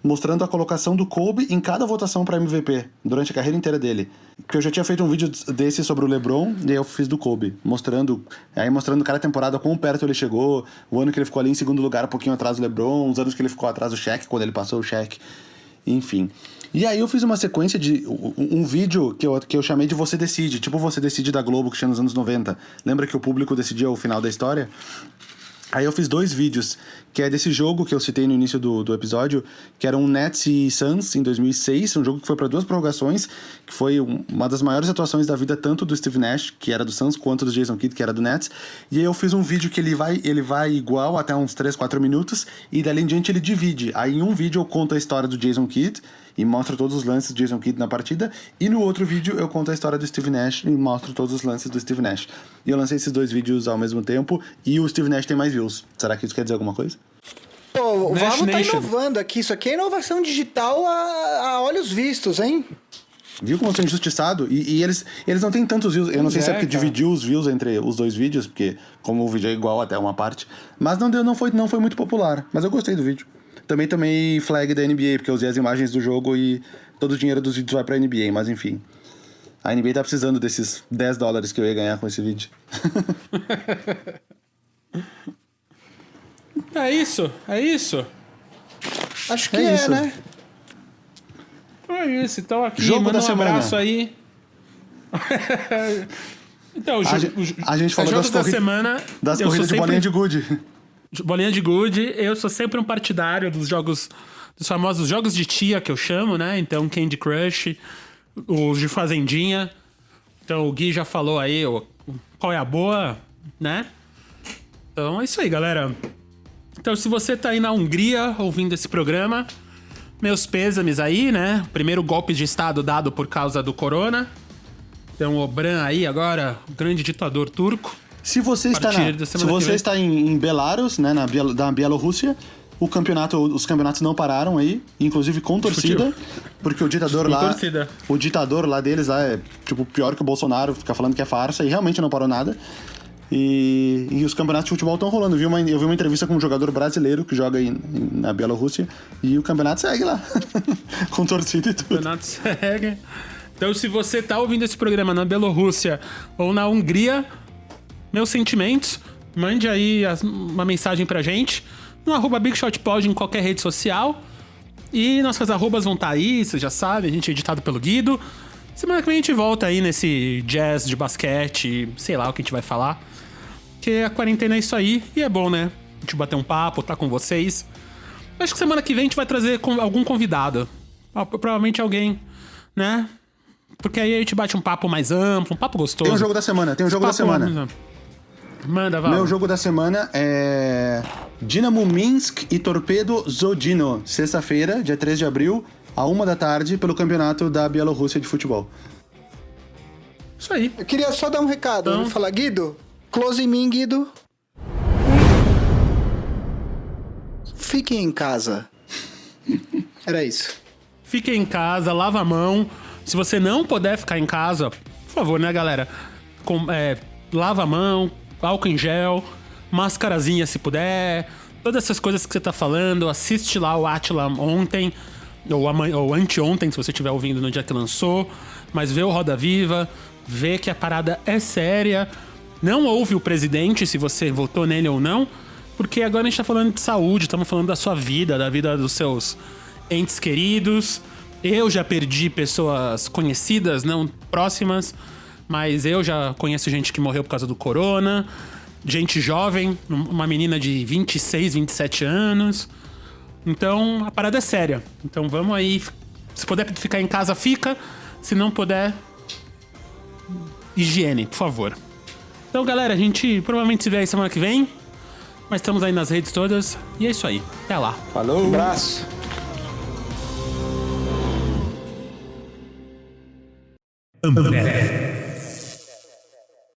mostrando a colocação do Kobe em cada votação para MVP, durante a carreira inteira dele. Porque eu já tinha feito um vídeo desse sobre o LeBron, e aí eu fiz do Kobe, mostrando cada temporada quão perto ele chegou, o ano que ele ficou ali em segundo lugar, um pouquinho atrás do LeBron, os anos que ele ficou atrás do Shaq, quando ele passou o Shaq, enfim. E aí eu fiz uma sequência de um vídeo que eu chamei de Você Decide, tipo Você Decide da Globo, que tinha nos anos 90. Lembra que o público decidia o final da história? Aí eu fiz 2 vídeos, que é desse jogo que eu citei no início do episódio, que era um Nets e Suns em 2006, um jogo que foi para 2 prorrogações, que foi uma das maiores atuações da vida, tanto do Steve Nash, que era do Suns, quanto do Jason Kidd, que era do Nets. E aí eu fiz um vídeo que ele vai igual até uns 3, 4 minutos, e dali em diante ele divide. Aí em um vídeo eu conto a história do Jason Kidd, e mostro todos os lances do Jason Kidd na partida, e no outro vídeo eu conto a história do Steve Nash e mostro todos os lances do Steve Nash. E eu lancei esses 2 vídeos ao mesmo tempo, e o Steve Nash tem mais views. Será que isso quer dizer alguma coisa? Pô, o Vavo tá inovando aqui, isso aqui é inovação digital a olhos vistos, hein? Viu como eu sou injustiçado? E eles não têm tantos views. Eu não sei se é porque dividiu os views entre os 2 vídeos, porque como o vídeo é igual até uma parte, mas não foi muito popular. Mas eu gostei do vídeo. Também tomei flag da NBA, porque eu usei as imagens do jogo e todo o dinheiro dos vídeos vai pra NBA, mas enfim. A NBA tá precisando desses $10 que eu ia ganhar com esse vídeo. É isso. Acho que é, né? É isso, então aqui, Jogo manda da um semana. abraço aí. Então, a gente falou jogos da semana. das corridas de bolinha de gude. Bolinha de gude, eu sou sempre um partidário dos famosos jogos de tia que eu chamo, né? Então, Candy Crush, os de Fazendinha. Então, o Gui já falou aí qual é a boa, né? Então, é isso aí, galera. Então, se você tá aí na Hungria ouvindo esse programa, meus pêsames aí, né? Primeiro golpe de estado dado por causa do corona. Então, o Obran aí agora, o grande ditador turco. Se você está em Belarus, né, na Bielorrússia, os campeonatos não pararam aí, inclusive com torcida, porque o ditador lá deles lá é tipo pior que o Bolsonaro, fica falando que é farsa e realmente não parou nada. E os campeonatos de futebol estão rolando. Eu vi uma entrevista com um jogador brasileiro que joga aí na Bielorrússia e o campeonato segue lá, com torcida e tudo. O campeonato segue. Então, se você tá ouvindo esse programa na Bielorrússia ou na Hungria, meus sentimentos, mande aí uma mensagem pra gente no @BigShotPod em qualquer rede social. E nossas arrobas vão estar aí, você já sabe, a gente é editado pelo Guido. Semana que vem a gente volta aí nesse jazz de basquete, sei lá o que a gente vai falar. Porque a quarentena é isso aí e é bom, né? A gente bater um papo, tá com vocês. Acho que semana que vem a gente vai trazer algum convidado. Provavelmente alguém, né? Porque aí a gente bate um papo mais amplo, um papo gostoso. Tem um jogo da semana, Manda, Val. Meu jogo da semana é Dinamo Minsk e Torpedo Zodino. Sexta-feira, dia 3 de abril, à 13h, pelo campeonato da Bielorrússia de futebol. Isso aí. Eu queria só dar um recado. Eu vou falar, Guido, close em mim, Guido. Fiquem em casa. Era isso. Fique em casa, lava a mão. Se você não puder ficar em casa, por favor, né, galera? Lava a mão, álcool em gel, mascarazinha se puder. Todas essas coisas que você tá falando. Assiste lá o Átila ontem, ou anteontem, se você estiver ouvindo no dia que lançou. Mas vê o Roda Viva, vê que a parada é séria. Não ouve o presidente, se você votou nele ou não. Porque agora a gente tá falando de saúde, estamos falando da sua vida, da vida dos seus entes queridos. Eu já perdi pessoas conhecidas, não próximas, mas eu já conheço gente que morreu por causa do corona. Gente jovem, uma menina de 26, 27 anos. Então, a parada é séria. Então vamos aí, se puder ficar em casa, fica. Se não puder, higiene, por favor. Então, galera, a gente provavelmente se vê aí semana que vem. Mas estamos aí nas redes todas. E é isso aí. Até lá. Falou! Um abraço. Ambev.